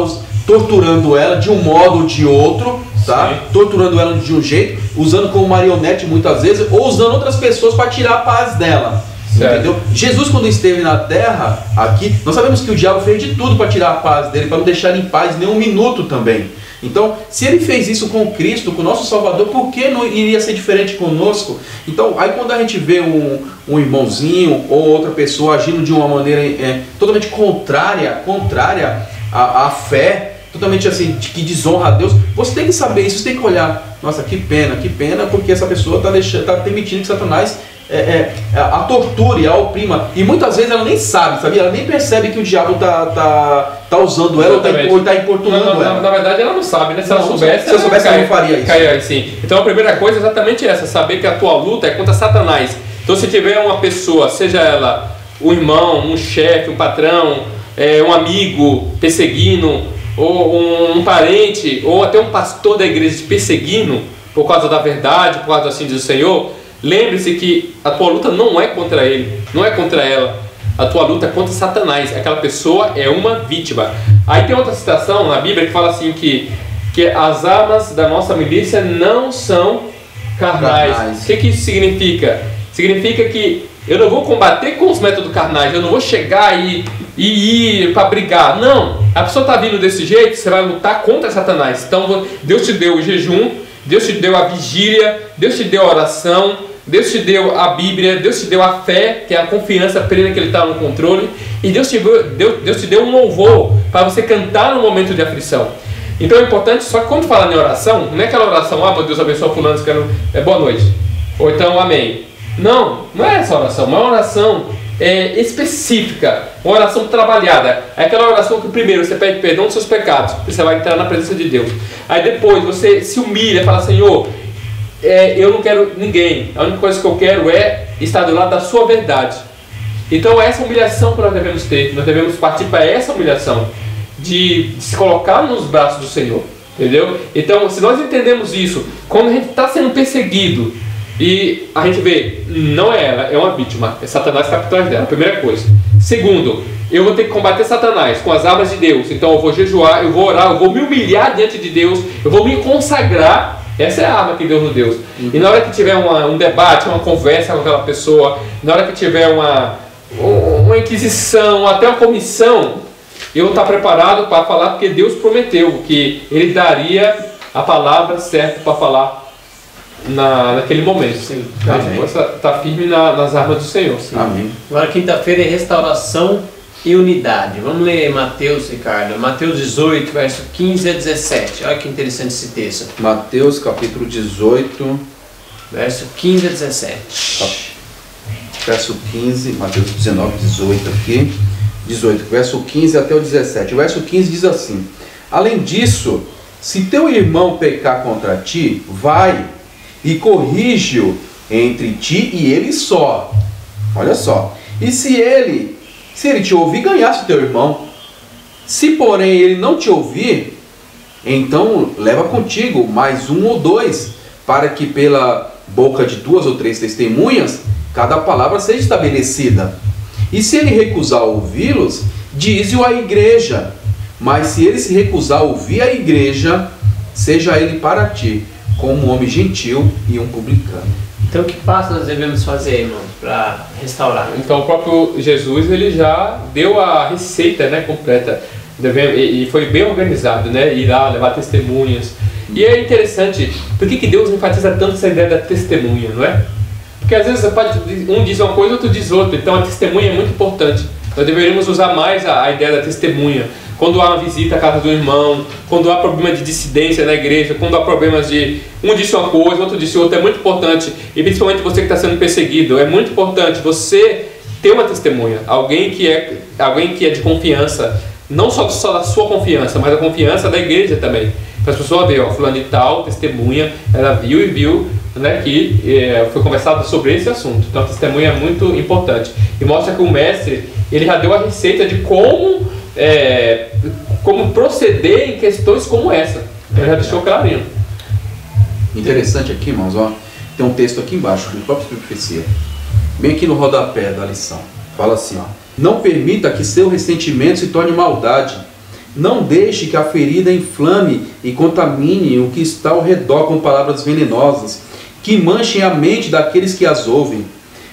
torturando ela de um modo ou de outro, tá? Sim. Torturando ela de um jeito, usando como marionete muitas vezes, ou usando outras pessoas para tirar a paz dela. Entendeu? Jesus, quando esteve na terra, aqui, nós sabemos que o diabo fez de tudo para tirar a paz dele, para não deixar ele em paz nem um minuto também. Então, se ele fez isso com Cristo, com o nosso Salvador, por que não iria ser diferente conosco? Então, aí quando a gente vê um irmãozinho ou outra pessoa agindo de uma maneira totalmente contrária à fé, totalmente assim, que desonra a Deus, você tem que saber isso, você tem que olhar, nossa, que pena, porque essa pessoa está permitindo que Satanás a torture, a oprima, e muitas vezes ela nem sabe, sabia? Ela nem percebe que o diabo tá usando ela ou está importunando ela. Na verdade ela não sabe, né? Se ela soubesse, ela não faria isso. Cairia assim. Então a primeira coisa é exatamente essa, saber que a tua luta é contra Satanás. Então se tiver uma pessoa, seja ela um irmão, um chefe, um patrão, um amigo perseguindo, ou um parente, ou até um pastor da igreja te perseguindo por causa da verdade, por causa assim diz o Senhor, lembre-se que a tua luta não é contra ele, não é contra ela. A tua luta é contra Satanás. Aquela pessoa é uma vítima. Aí tem outra citação na Bíblia que fala assim que as armas da nossa milícia não são carnais. O que isso significa? Significa que eu não vou combater com os métodos carnais, eu não vou chegar e ir para brigar. Não, a pessoa está vindo desse jeito, você vai lutar contra Satanás. Então Deus te deu o jejum, Deus te deu a vigília, Deus te deu a oração, Deus te deu a Bíblia, Deus te deu a fé, que é a confiança plena que Ele está no controle, e Deus te deu um louvor para você cantar no momento de aflição. Então é importante, só que quando fala em oração, não é aquela oração, ah, meu Deus abençoa fulano, quero boa noite, ou então amém. Não, não é essa oração, é uma oração específica, uma oração trabalhada. É aquela oração que primeiro você pede perdão dos seus pecados, você vai entrar na presença de Deus. Aí depois você se humilha, fala, Senhor, eu não quero ninguém, a única coisa que eu quero é estar do lado da sua verdade. Então essa humilhação que nós devemos ter, nós devemos partir para essa humilhação, de se colocar nos braços do Senhor, entendeu? Então se nós entendemos isso, quando a gente está sendo perseguido, e a gente vê, não é ela, é uma vítima, é Satanás que está por trás dela, primeira coisa. Segundo, eu vou ter que combater Satanás com as armas de Deus, então eu vou jejuar, eu vou orar, eu vou me humilhar diante de Deus, eu vou me consagrar, essa é a arma que Deus nos deu. E na hora que tiver um debate, uma conversa com aquela pessoa, na hora que tiver uma inquisição, até uma comissão, eu vou estar preparado para falar, porque Deus prometeu que Ele daria a palavra certa para falar naquele momento. Sim. A gente está firme nas armas do Senhor. Sim. Amém. Agora quinta-feira é restauração e unidade. Vamos ler Mateus, Ricardo. Mateus 18, verso 15 a 17. Olha que interessante esse texto. Mateus capítulo 18, Verso 15 a 17. verso 15, Mateus 19, 18 aqui. 18, verso 15 até o 17. O verso 15 diz assim: além disso, se teu irmão pecar contra ti, vai e corrige-o entre ti e ele só. Olha só. E se ele te ouvir, ganhasse o teu irmão. Se porém ele não te ouvir, então leva contigo mais um ou dois, para que pela boca de 2 ou 3 testemunhas cada palavra seja estabelecida. E se ele recusar ouvi-los, dize-o à igreja. Mas se ele se recusar a ouvir a igreja, seja ele para ti como um homem gentil e um publicano. Então que passo nós devemos fazer, irmãos, para restaurar? Então o próprio Jesus, ele já deu a receita, né, completa, e foi bem organizado, né, ir lá, levar testemunhas. E é interessante, por que Deus enfatiza tanto essa ideia da testemunha, não é? Porque às vezes um diz uma coisa, outro diz outra, então a testemunha é muito importante. Nós deveríamos usar mais a ideia da testemunha. Quando há uma visita à casa do irmão, quando há problema de dissidência na igreja, quando há problemas de um disse uma coisa, outro disse outra, é muito importante, e principalmente você que está sendo perseguido, é muito importante você ter uma testemunha, alguém que é de confiança, não só da sua confiança, mas da confiança da igreja também, para as pessoas verem, ó, fulano de tal, testemunha, ela viu, né, que foi conversado sobre esse assunto. Então a testemunha é muito importante e mostra que o mestre, ele já deu a receita de como proceder em questões como essa. Ele já deixou clarinho. Interessante aqui, irmãos, ó, tem um texto aqui embaixo do próprio Profecia, bem aqui no rodapé da lição. Fala assim, ó: não permita que seu ressentimento se torne maldade. Não deixe que a ferida inflame e contamine o que está ao redor com palavras venenosas, que manchem a mente daqueles que as ouvem.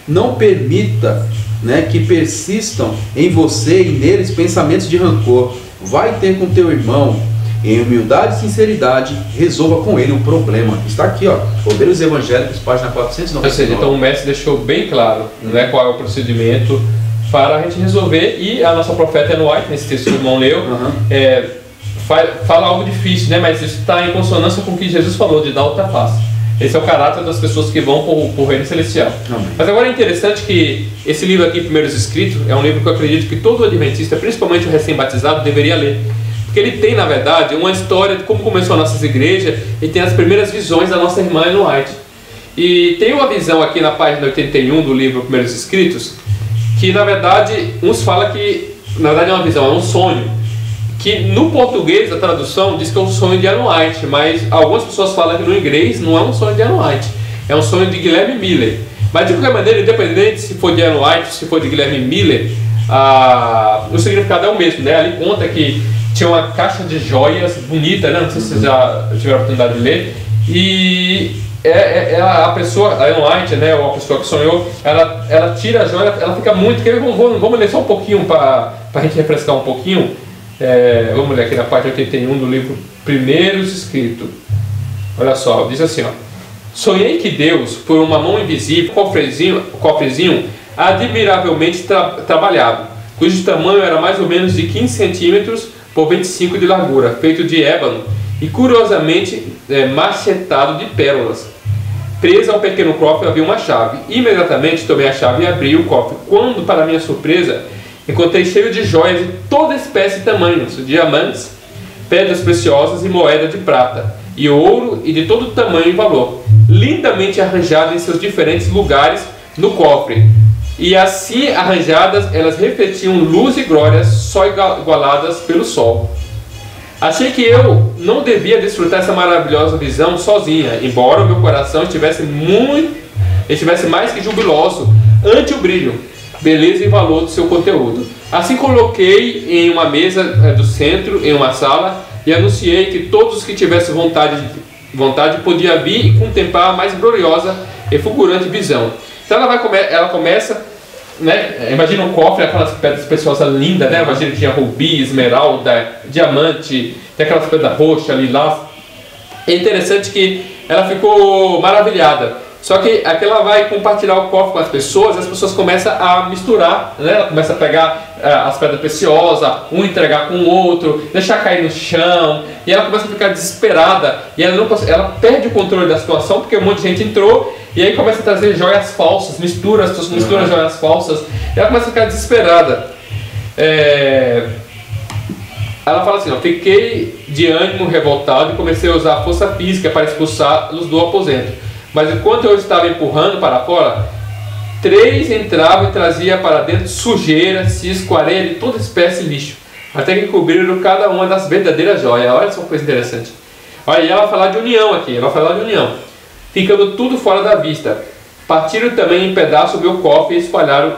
Não permita, né, que persistam em você e neles pensamentos de rancor. Vai ter com teu irmão, em humildade e sinceridade, resolva com ele o problema. Está aqui, ó, Obreiros Evangélicos, página 499. Ou seja, então o mestre deixou bem claro, né, qual é o procedimento para a gente resolver, e a nossa profeta Ellen White, nesse texto que o irmão leu, fala algo difícil, né, mas isso está em consonância com o que Jesus falou, de dar outra face. Esse é o caráter das pessoas que vão para o reino celestial. Amém. Mas agora é interessante que esse livro aqui, Primeiros Escritos, é um livro que eu acredito que todo adventista, principalmente o recém-batizado, deveria ler. Porque ele tem, na verdade, uma história de como começou a nossa igreja, e tem as primeiras visões da nossa irmã Ellen White. E tem uma visão aqui na página 81 do livro Primeiros Escritos, que na verdade, uns falam que, na verdade é uma visão, é um sonho, que no português a tradução diz que é um sonho de Ellen White, mas algumas pessoas falam que no inglês não é um sonho de Ellen White, é um sonho de Guilherme Miller. Mas de qualquer maneira, independente se for de Ellen White, se for de Guilherme Miller, o significado é o mesmo, né? Ali conta que tinha uma caixa de joias bonita, né? Não sei se vocês já tiveram a oportunidade de ler, e a pessoa, a Ellen White, né, ou a pessoa que sonhou, ela tira a joia, ela fica muito... Vamos ler só um pouquinho para a gente refrescar um pouquinho. Vamos ler aqui na página 81 do livro Primeiros Escritos. Olha só, diz assim, ó: sonhei que Deus, por uma mão invisível, cofrezinho admiravelmente trabalhado, cujo tamanho era mais ou menos de 15 centímetros por 25 de largura, feito de ébano e curiosamente machetado de pérolas. Presa ao pequeno cofre havia uma chave. Imediatamente tomei a chave e abri o cofre. Quando, para minha surpresa, encontrei cheio de joias de toda espécie e tamanhos, diamantes, pedras preciosas e moeda de prata, e ouro e de todo tamanho e valor, lindamente arranjado em seus diferentes lugares no cofre. E assim arranjadas, elas refletiam luz e glória só igualadas pelo sol. Achei que eu não devia desfrutar essa maravilhosa visão sozinha, embora o meu coração estivesse mais que jubiloso ante o brilho, beleza e valor do seu conteúdo. Assim coloquei em uma mesa do centro, em uma sala, e anunciei que todos os que tivessem vontade podiam vir e contemplar a mais gloriosa e fulgurante visão. Então ela começa, né? Imagina um cofre, aquelas pedras preciosas lindas, né? Imagina que tinha rubi, esmeralda, diamante, tem aquelas pedras roxas ali lá. É interessante que ela ficou maravilhada. Só que aqui ela vai compartilhar o cofre com as pessoas começam a misturar, né? Ela começa a pegar as pedras preciosas, um entregar com o outro, deixar cair no chão, e ela começa a ficar desesperada, e ela perde o controle da situação, porque um monte de gente entrou, e aí começa a trazer joias falsas, mistura joias falsas, e ela começa a ficar desesperada. Ela fala assim, fiquei de ânimo revoltado e comecei a usar a força física para expulsá-los do aposento. Mas enquanto eu estava empurrando para fora, 3 entravam e traziam para dentro sujeira, cisco, areia e toda espécie de lixo, até que cobriram cada uma das verdadeiras joias. Olha só que coisa interessante. Olha, e ela vai falar de união aqui, ficando tudo fora da vista. Partiram também em pedaços o meu cofre e espalharam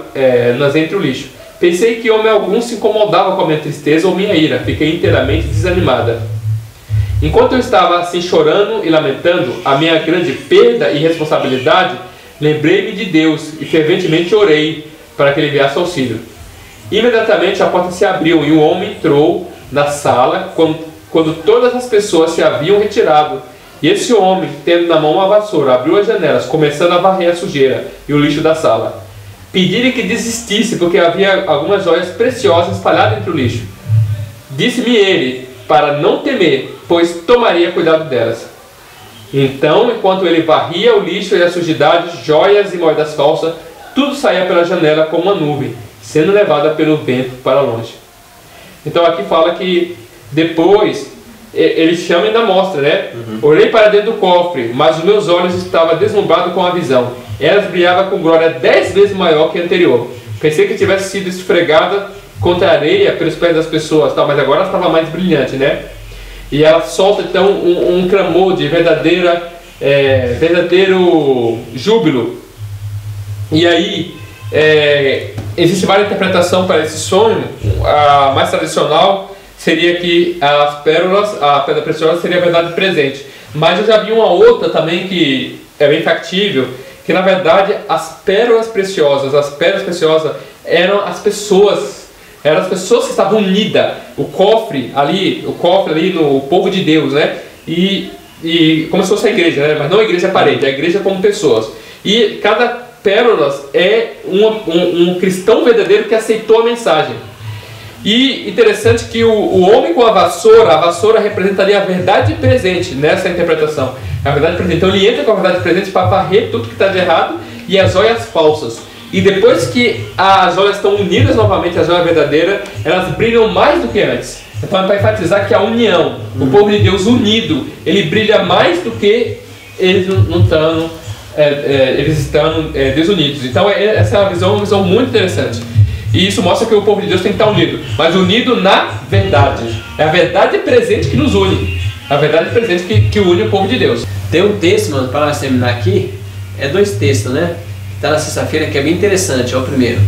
entre o lixo. Pensei que homem algum se incomodava com a minha tristeza ou minha ira. Fiquei inteiramente desanimada. Enquanto eu estava assim chorando e lamentando a minha grande perda e responsabilidade, lembrei-me de Deus e ferventemente orei para que ele viesse auxílio. Imediatamente a porta se abriu e um homem entrou na sala quando todas as pessoas se haviam retirado. E esse homem, tendo na mão uma vassoura, abriu as janelas, começando a varrer a sujeira e o lixo da sala. Pedi-lhe que desistisse, porque havia algumas joias preciosas espalhadas entre o lixo. Disse-me ele para não temer, pois tomaria cuidado delas. Então, enquanto ele varria o lixo e a sujidade, joias e moedas falsas, tudo saía pela janela como uma nuvem, sendo levada pelo vento para longe. Então aqui fala que depois ele chama e ainda mostra, né? Olhei para dentro do cofre, mas os meus olhos estavam deslumbrados com a visão. Elas brilhavam com glória 10 vezes maior que a anterior. Pensei que tivesse sido esfregada contra a areia pelos pés das pessoas, mas agora ela estava mais brilhante, né? E ela solta então um clamor de verdadeiro júbilo. E aí existe várias interpretações para esse sonho. A mais tradicional seria que a pedra preciosa seria a verdade presente. Mas eu já vi uma outra também que é bem factível, que na verdade as pérolas preciosas eram as pessoas que estavam unidas. O cofre ali no povo de Deus, né? E como se fosse a igreja, né? Mas não a igreja parede, a igreja como pessoas. E cada pérola é um cristão verdadeiro que aceitou a mensagem. E interessante que o homem com a vassoura representaria a verdade presente nessa interpretação. A verdade presente. Então ele entra com a verdade presente para varrer tudo que está de errado e as joias falsas. E depois que as joias estão unidas novamente, a joia verdadeira, elas brilham mais do que antes. Então é para enfatizar que a união, o povo de Deus unido, ele brilha mais do que eles estando desunidos. Então essa é uma visão muito interessante. E isso mostra que o povo de Deus tem que estar unido, mas unido na verdade. É a verdade presente que nos une. A verdade presente que une o povo de Deus. Tem um texto, mano, para nós terminar aqui. É 2 textos, né? Está na sexta-feira, que é bem interessante. É o primeiro.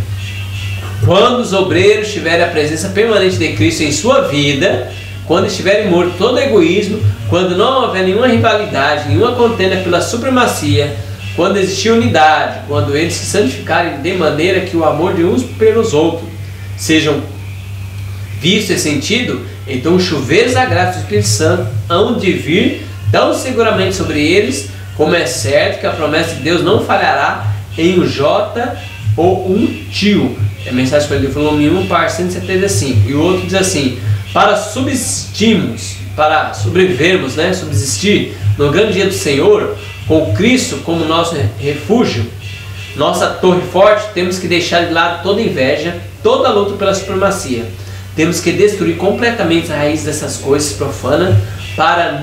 Quando os obreiros tiverem a presença permanente de Cristo em sua vida, quando estiverem morto todo egoísmo, quando não houver nenhuma rivalidade, nenhuma contenda pela supremacia, quando existir unidade, quando eles se santificarem de maneira que o amor de uns pelos outros sejam visto e sentido, então os chuveiros da graça do Espírito Santo hão de vir tão seguramente sobre eles, como é certo que a promessa de Deus não falhará em um J ou um tio. É a mensagem para ele, volume 1, par 175. E o outro diz assim: para subsistirmos para sobrevivermos, né, subsistir no grande dia do Senhor, com Cristo como nosso refúgio, nossa torre forte, temos que deixar de lado toda inveja, toda luta pela supremacia. Temos que destruir completamente a raiz dessas coisas profanas para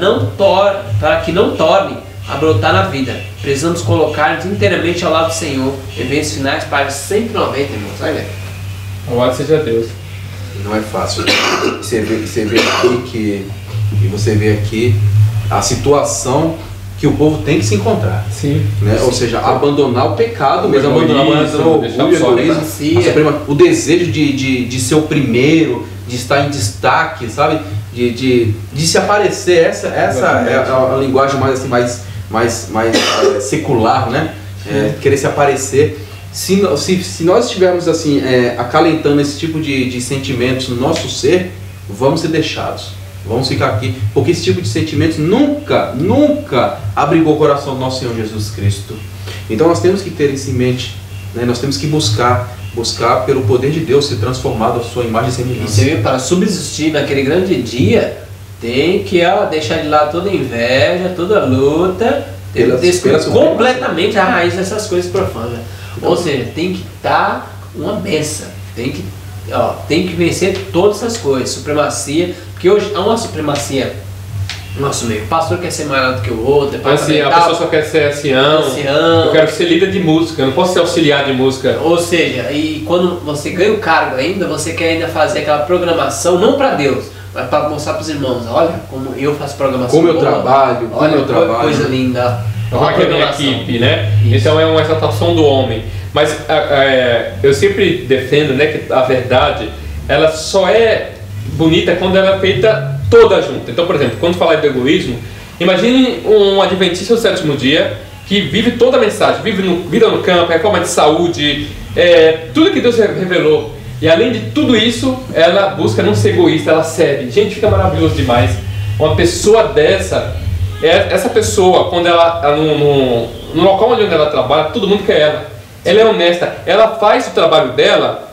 que não torne a brotar na vida. Precisamos colocar-nos inteiramente ao lado do Senhor. Eventos finais, página 190, irmãos. Vai ver. Louvado seja Deus. Não é fácil. Você vê aqui a situação que o povo tem que se encontrar. Sim. Né? Sim. Ou seja, abandonar o pecado, mesmo abandonar o egoísmo, o desejo de ser o primeiro, de estar em destaque, sabe? De se aparecer. Essa é a linguagem mais assim, mais secular, né? Querer se aparecer. Se nós estivermos assim, acalentando esse tipo de sentimentos no nosso ser, vamos ser deixados. Vamos ficar aqui, porque esse tipo de sentimentos nunca abrigou o coração do nosso Senhor Jesus Cristo. Então nós temos que ter isso em mente, né? Nós temos que buscar pelo poder de Deus ser transformado à sua imagem e semelhança. E para subsistir naquele grande dia, tem que deixar de lado toda inveja, toda luta, destruir completamente a raiz dessas coisas profanas. Ou seja, tem que estar uma benção, tem que vencer todas essas coisas, supremacia, porque hoje há uma supremacia no nosso meio. O pastor quer ser maior do que o outro, assim, a pessoa só quer ser ancião, eu quero ser líder de música, eu não posso ser auxiliar de música. Ou seja, e quando você ganha o cargo ainda, você quer ainda fazer aquela programação, não para Deus, mas para mostrar para os irmãos, olha como eu faço programação. Como eu trabalho, coisa linda. Como é que é a minha equipe, né? Isso. Então é uma exaltação do homem. Mas eu sempre defendo, né, que a verdade, ela só é bonita quando ela é feita toda junta. Então, por exemplo, quando falar de egoísmo, imagine um adventista do sétimo dia que vive toda a mensagem, vive vida no campo, reclama de saúde, tudo que Deus revelou. E além de tudo isso, ela busca não ser egoísta, ela serve. Gente, fica maravilhoso demais. Uma pessoa dessa, essa pessoa, quando ela no local onde ela trabalha, todo mundo quer ela. Ela é honesta, ela faz o trabalho dela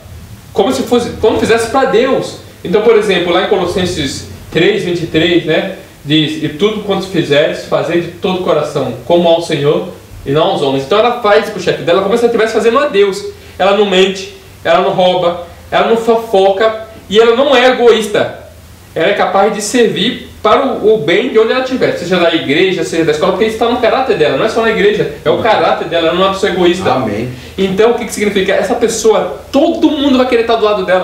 como se fosse, como fizesse para Deus. Então, por exemplo, lá em Colossenses 3:23, né, diz: e tudo quanto fizeres, fazer de todo o coração, como ao Senhor e não aos homens. Então ela faz para o chefe dela como se ela estivesse fazendo a Deus. Ela não mente, ela não rouba, ela não fofoca e ela não é egoísta. Ela é capaz de servir para o bem de onde ela estiver, seja da igreja, seja da escola, porque isso está no caráter dela, não é só na igreja, é o caráter dela, ela não é uma pessoa egoísta. Amém. Então o que significa? Essa pessoa, todo mundo vai querer estar do lado dela,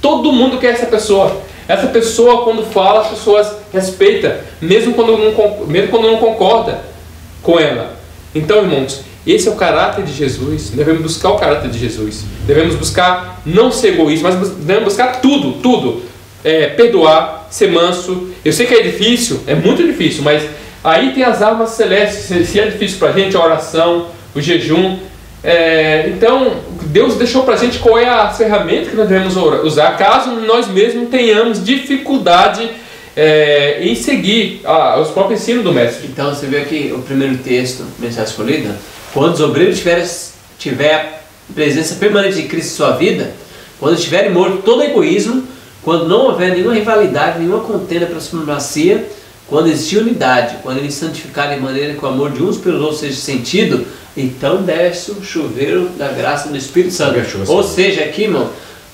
todo mundo quer essa pessoa. Essa pessoa, quando fala, as pessoas respeitam, mesmo quando não concorda com ela. Então, irmãos, esse é o caráter de Jesus. Devemos buscar o caráter de Jesus. Devemos buscar não ser egoísta, mas devemos buscar tudo. Perdoar, ser manso. Eu sei que é difícil, é muito difícil, mas aí tem as armas celestes. Se é difícil para a gente, a oração, o jejum. Então, Deus deixou para a gente qual é a ferramenta que nós devemos usar, caso nós mesmos tenhamos dificuldade em seguir os próprios ensinos do Mestre. Então, você vê aqui o primeiro texto, mensagem escolhida: quando os obreiros tiver presença permanente de Cristo em sua vida, quando estiverem morto todo egoísmo, quando não houver nenhuma rivalidade, nenhuma contenda pela supremacia, quando existir unidade, quando eles santificarem de maneira que o amor de uns pelos outros seja sentido, então desce o chuveiro da graça do Espírito Santo. Ou seja, aqui, irmão,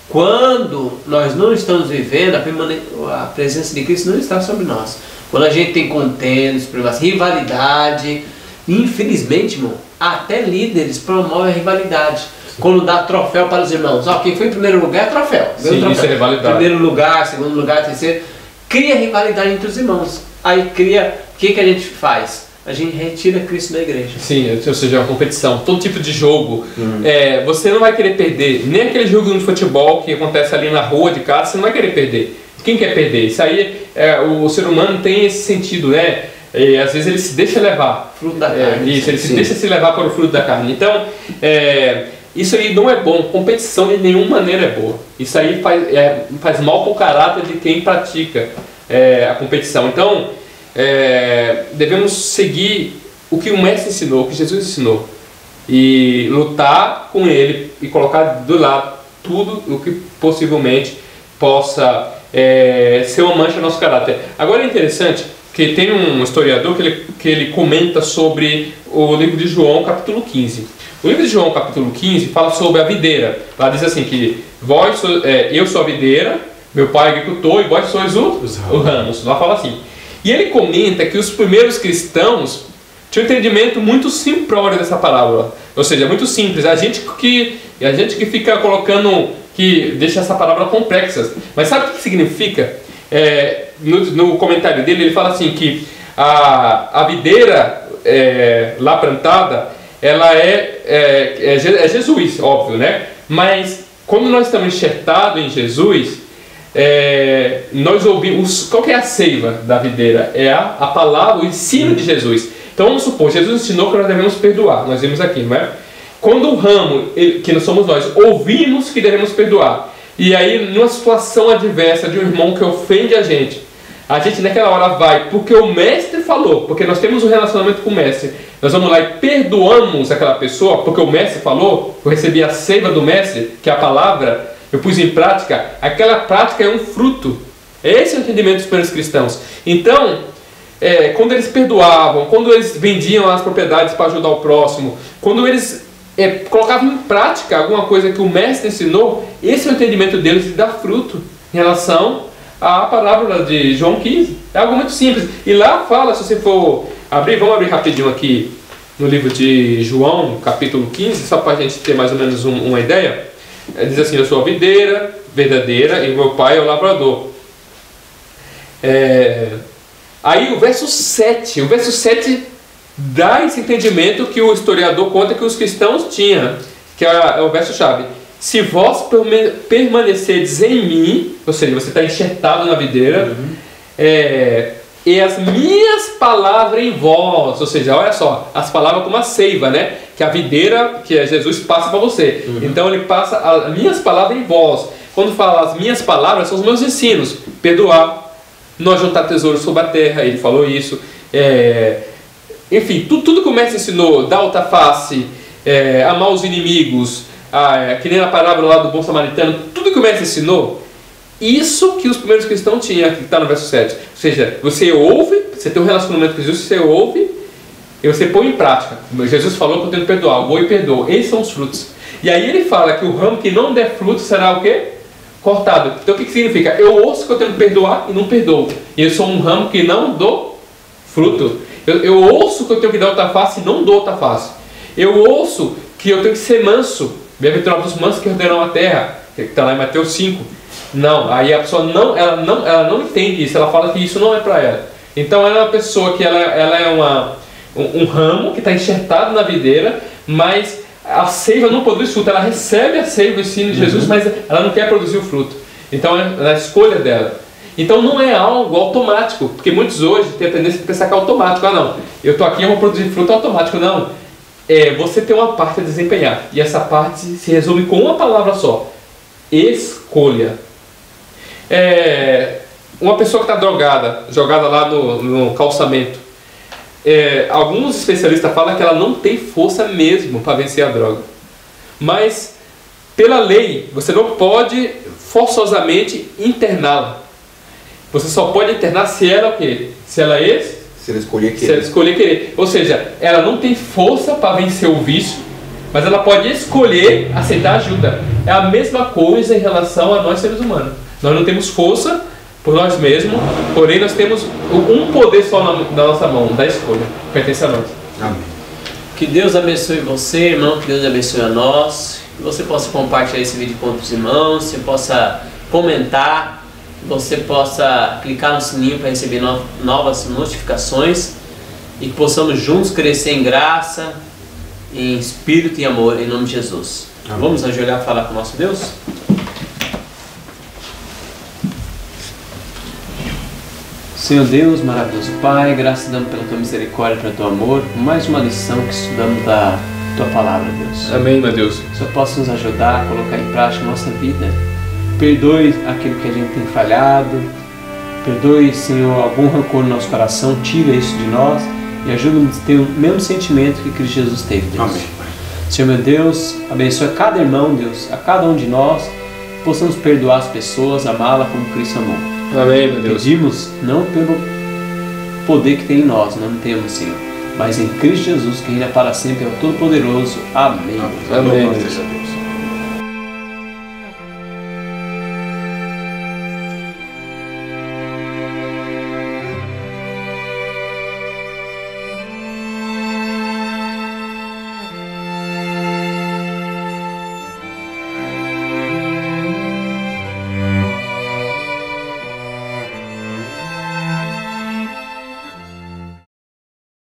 quando nós não estamos vivendo, a presença de Cristo não está sobre nós. Quando a gente tem contenda, supremacia, rivalidade, infelizmente, irmão, até líderes promovem a rivalidade. Quando dá troféu para os irmãos, quem foi em primeiro lugar é troféu. Sim, troféu. Isso é rivalidade. Primeiro lugar, segundo lugar, terceiro. Cria rivalidade entre os irmãos. Aí o que a gente faz? A gente retira Cristo da igreja. Sim, ou seja, uma competição, todo tipo de jogo. Você não vai querer perder, nem aquele jogo de futebol que acontece ali na rua de casa, você não vai querer perder. Quem quer perder? Isso aí, o ser humano tem esse sentido, né? E às vezes ele se deixa levar. Fruto da carne. Isso, ele se deixa se levar para o fruto da carne. Então, isso aí não é bom. Competição de nenhuma maneira é boa. Isso aí faz mal para o caráter de quem pratica a competição. Então, devemos seguir o que o Mestre ensinou, o que Jesus ensinou, e lutar com ele e colocar do lado tudo o que possivelmente possa ser uma mancha no nosso caráter. Agora é interessante que tem um historiador que ele comenta sobre o livro de João, capítulo 15. O livro de João, capítulo 15, fala sobre a videira. Lá diz assim que eu sou a videira, meu pai é agricultor e vós sois os ramos. Lá fala assim. E ele comenta que os primeiros cristãos tinham um entendimento muito simplório dessa parábola. Ou seja, muito simples. A gente que fica colocando, que deixa essa parábola complexa. Mas sabe o que significa? No comentário dele, ele fala assim que a videira lá plantada, ela é Jesus, óbvio, né? Mas quando nós estamos enxertados em Jesus, nós ouvimos. Qual que é a seiva da videira? É a palavra, o ensino de Jesus. Então vamos supor, Jesus ensinou que nós devemos perdoar. Nós vimos aqui, não é? Quando o ramo, que somos nós, ouvimos que devemos perdoar, e aí numa situação adversa de um irmão que ofende a gente naquela hora vai, porque o mestre falou, porque nós temos um relacionamento com o mestre, nós vamos lá e perdoamos aquela pessoa, porque o mestre falou, eu recebi a seiva do mestre, que é a palavra, eu pus em prática, aquela prática é um fruto. Esse é o entendimento dos primeiros cristãos. Então, quando eles perdoavam, quando eles vendiam as propriedades para ajudar o próximo, quando eles colocavam em prática alguma coisa que o mestre ensinou, esse é o entendimento deles de dar fruto em relação à parábola de João 15. É algo muito simples. E lá fala, se você for abrir, vamos abrir rapidinho aqui no livro de João, capítulo 15, só para a gente ter mais ou menos uma ideia. Diz assim: eu sou a videira verdadeira e meu pai é o lavrador. Aí o verso 7 dá esse entendimento que o historiador conta que os cristãos tinham, que é o verso-chave. Se vós permanecerdes em mim, ou seja, você está enxertado na videira, e as minhas palavras em vós, ou seja, olha só, as palavras como a seiva, né? Que a videira, que é Jesus, passa para você. Então ele passa as minhas palavras em vós. Quando fala as minhas palavras, são os meus ensinos. Perdoar, não juntar tesouros sobre a terra, ele falou isso. Enfim, tudo que o mestre ensinou, dar outra face, amar os inimigos, que nem a parábola lá do bom samaritano, tudo que o mestre ensinou, isso que os primeiros cristãos tinham, que está no verso 7. Ou seja, você ouve, você tem um relacionamento com Jesus, você ouve e você põe em prática. Jesus falou que eu tenho que perdoar, eu vou e perdoo. Esses são os frutos. E aí ele fala que o ramo que não der fruto será o quê? Cortado. Então o que significa? Eu ouço que eu tenho que perdoar e não perdoo. E eu sou um ramo que não dou fruto. Eu ouço que eu tenho que dar outra face e não dou outra face. Eu ouço que eu tenho que ser manso. Bem-aventurados os mansos que ordenam a terra, que está lá em Mateus 5. Não, aí a pessoa ela não entende isso, ela fala que isso não é para ela. Então ela é uma pessoa que ela é um ramo que está enxertado na videira, mas a seiva não produz fruto. Ela recebe a seiva, o ensino de Jesus, mas ela não quer produzir o fruto. Então é a escolha dela. Então não é algo automático, porque muitos hoje têm a tendência de pensar que é automático. Não, eu estou aqui, eu vou produzir fruto automático. Não, você tem uma parte a desempenhar, e essa parte se resume com uma palavra só: escolha. Uma pessoa que está jogada lá no calçamento, alguns especialistas falam que ela não tem força mesmo para vencer a droga, mas pela lei você não pode forçosamente interná-la. Você só pode internar se ela o quê? Se ela escolher querer. Ou seja, ela não tem força para vencer o vício, mas ela pode escolher aceitar ajuda. É a mesma coisa em relação a nós seres humanos. Nós não temos força por nós mesmos, porém nós temos um poder só na nossa mão, da escolha, pertence a nós. Amém. Que Deus abençoe você, irmão, que Deus abençoe a nós, que você possa compartilhar esse vídeo com outros irmãos, você possa comentar, que você possa clicar no sininho para receber novas notificações e que possamos juntos crescer em graça, em espírito e amor, em nome de Jesus. Amém. Vamos ajoelhar e falar com o nosso Deus? Senhor Deus, maravilhoso Pai, graças damos pela Tua misericórdia, pelo Teu amor, mais uma lição que estudamos da Tua Palavra, Deus. Amém, meu Deus. Só possa nos ajudar a colocar em prática a nossa vida. Perdoe aquilo que a gente tem falhado, perdoe, Senhor, algum rancor no nosso coração, tira isso de nós e ajuda-nos a ter o mesmo sentimento que Cristo Jesus teve, Deus. Amém. Senhor meu Deus, abençoe a cada irmão, Deus, a cada um de nós, possamos perdoar as pessoas, amá-la como Cristo amou. Amém, meu Deus. Pedimos não pelo poder que tem em nós, não temos, Senhor, mas em Cristo Jesus, que reina para sempre, é o Todo-Poderoso. Amém. Amém. Glória a Deus.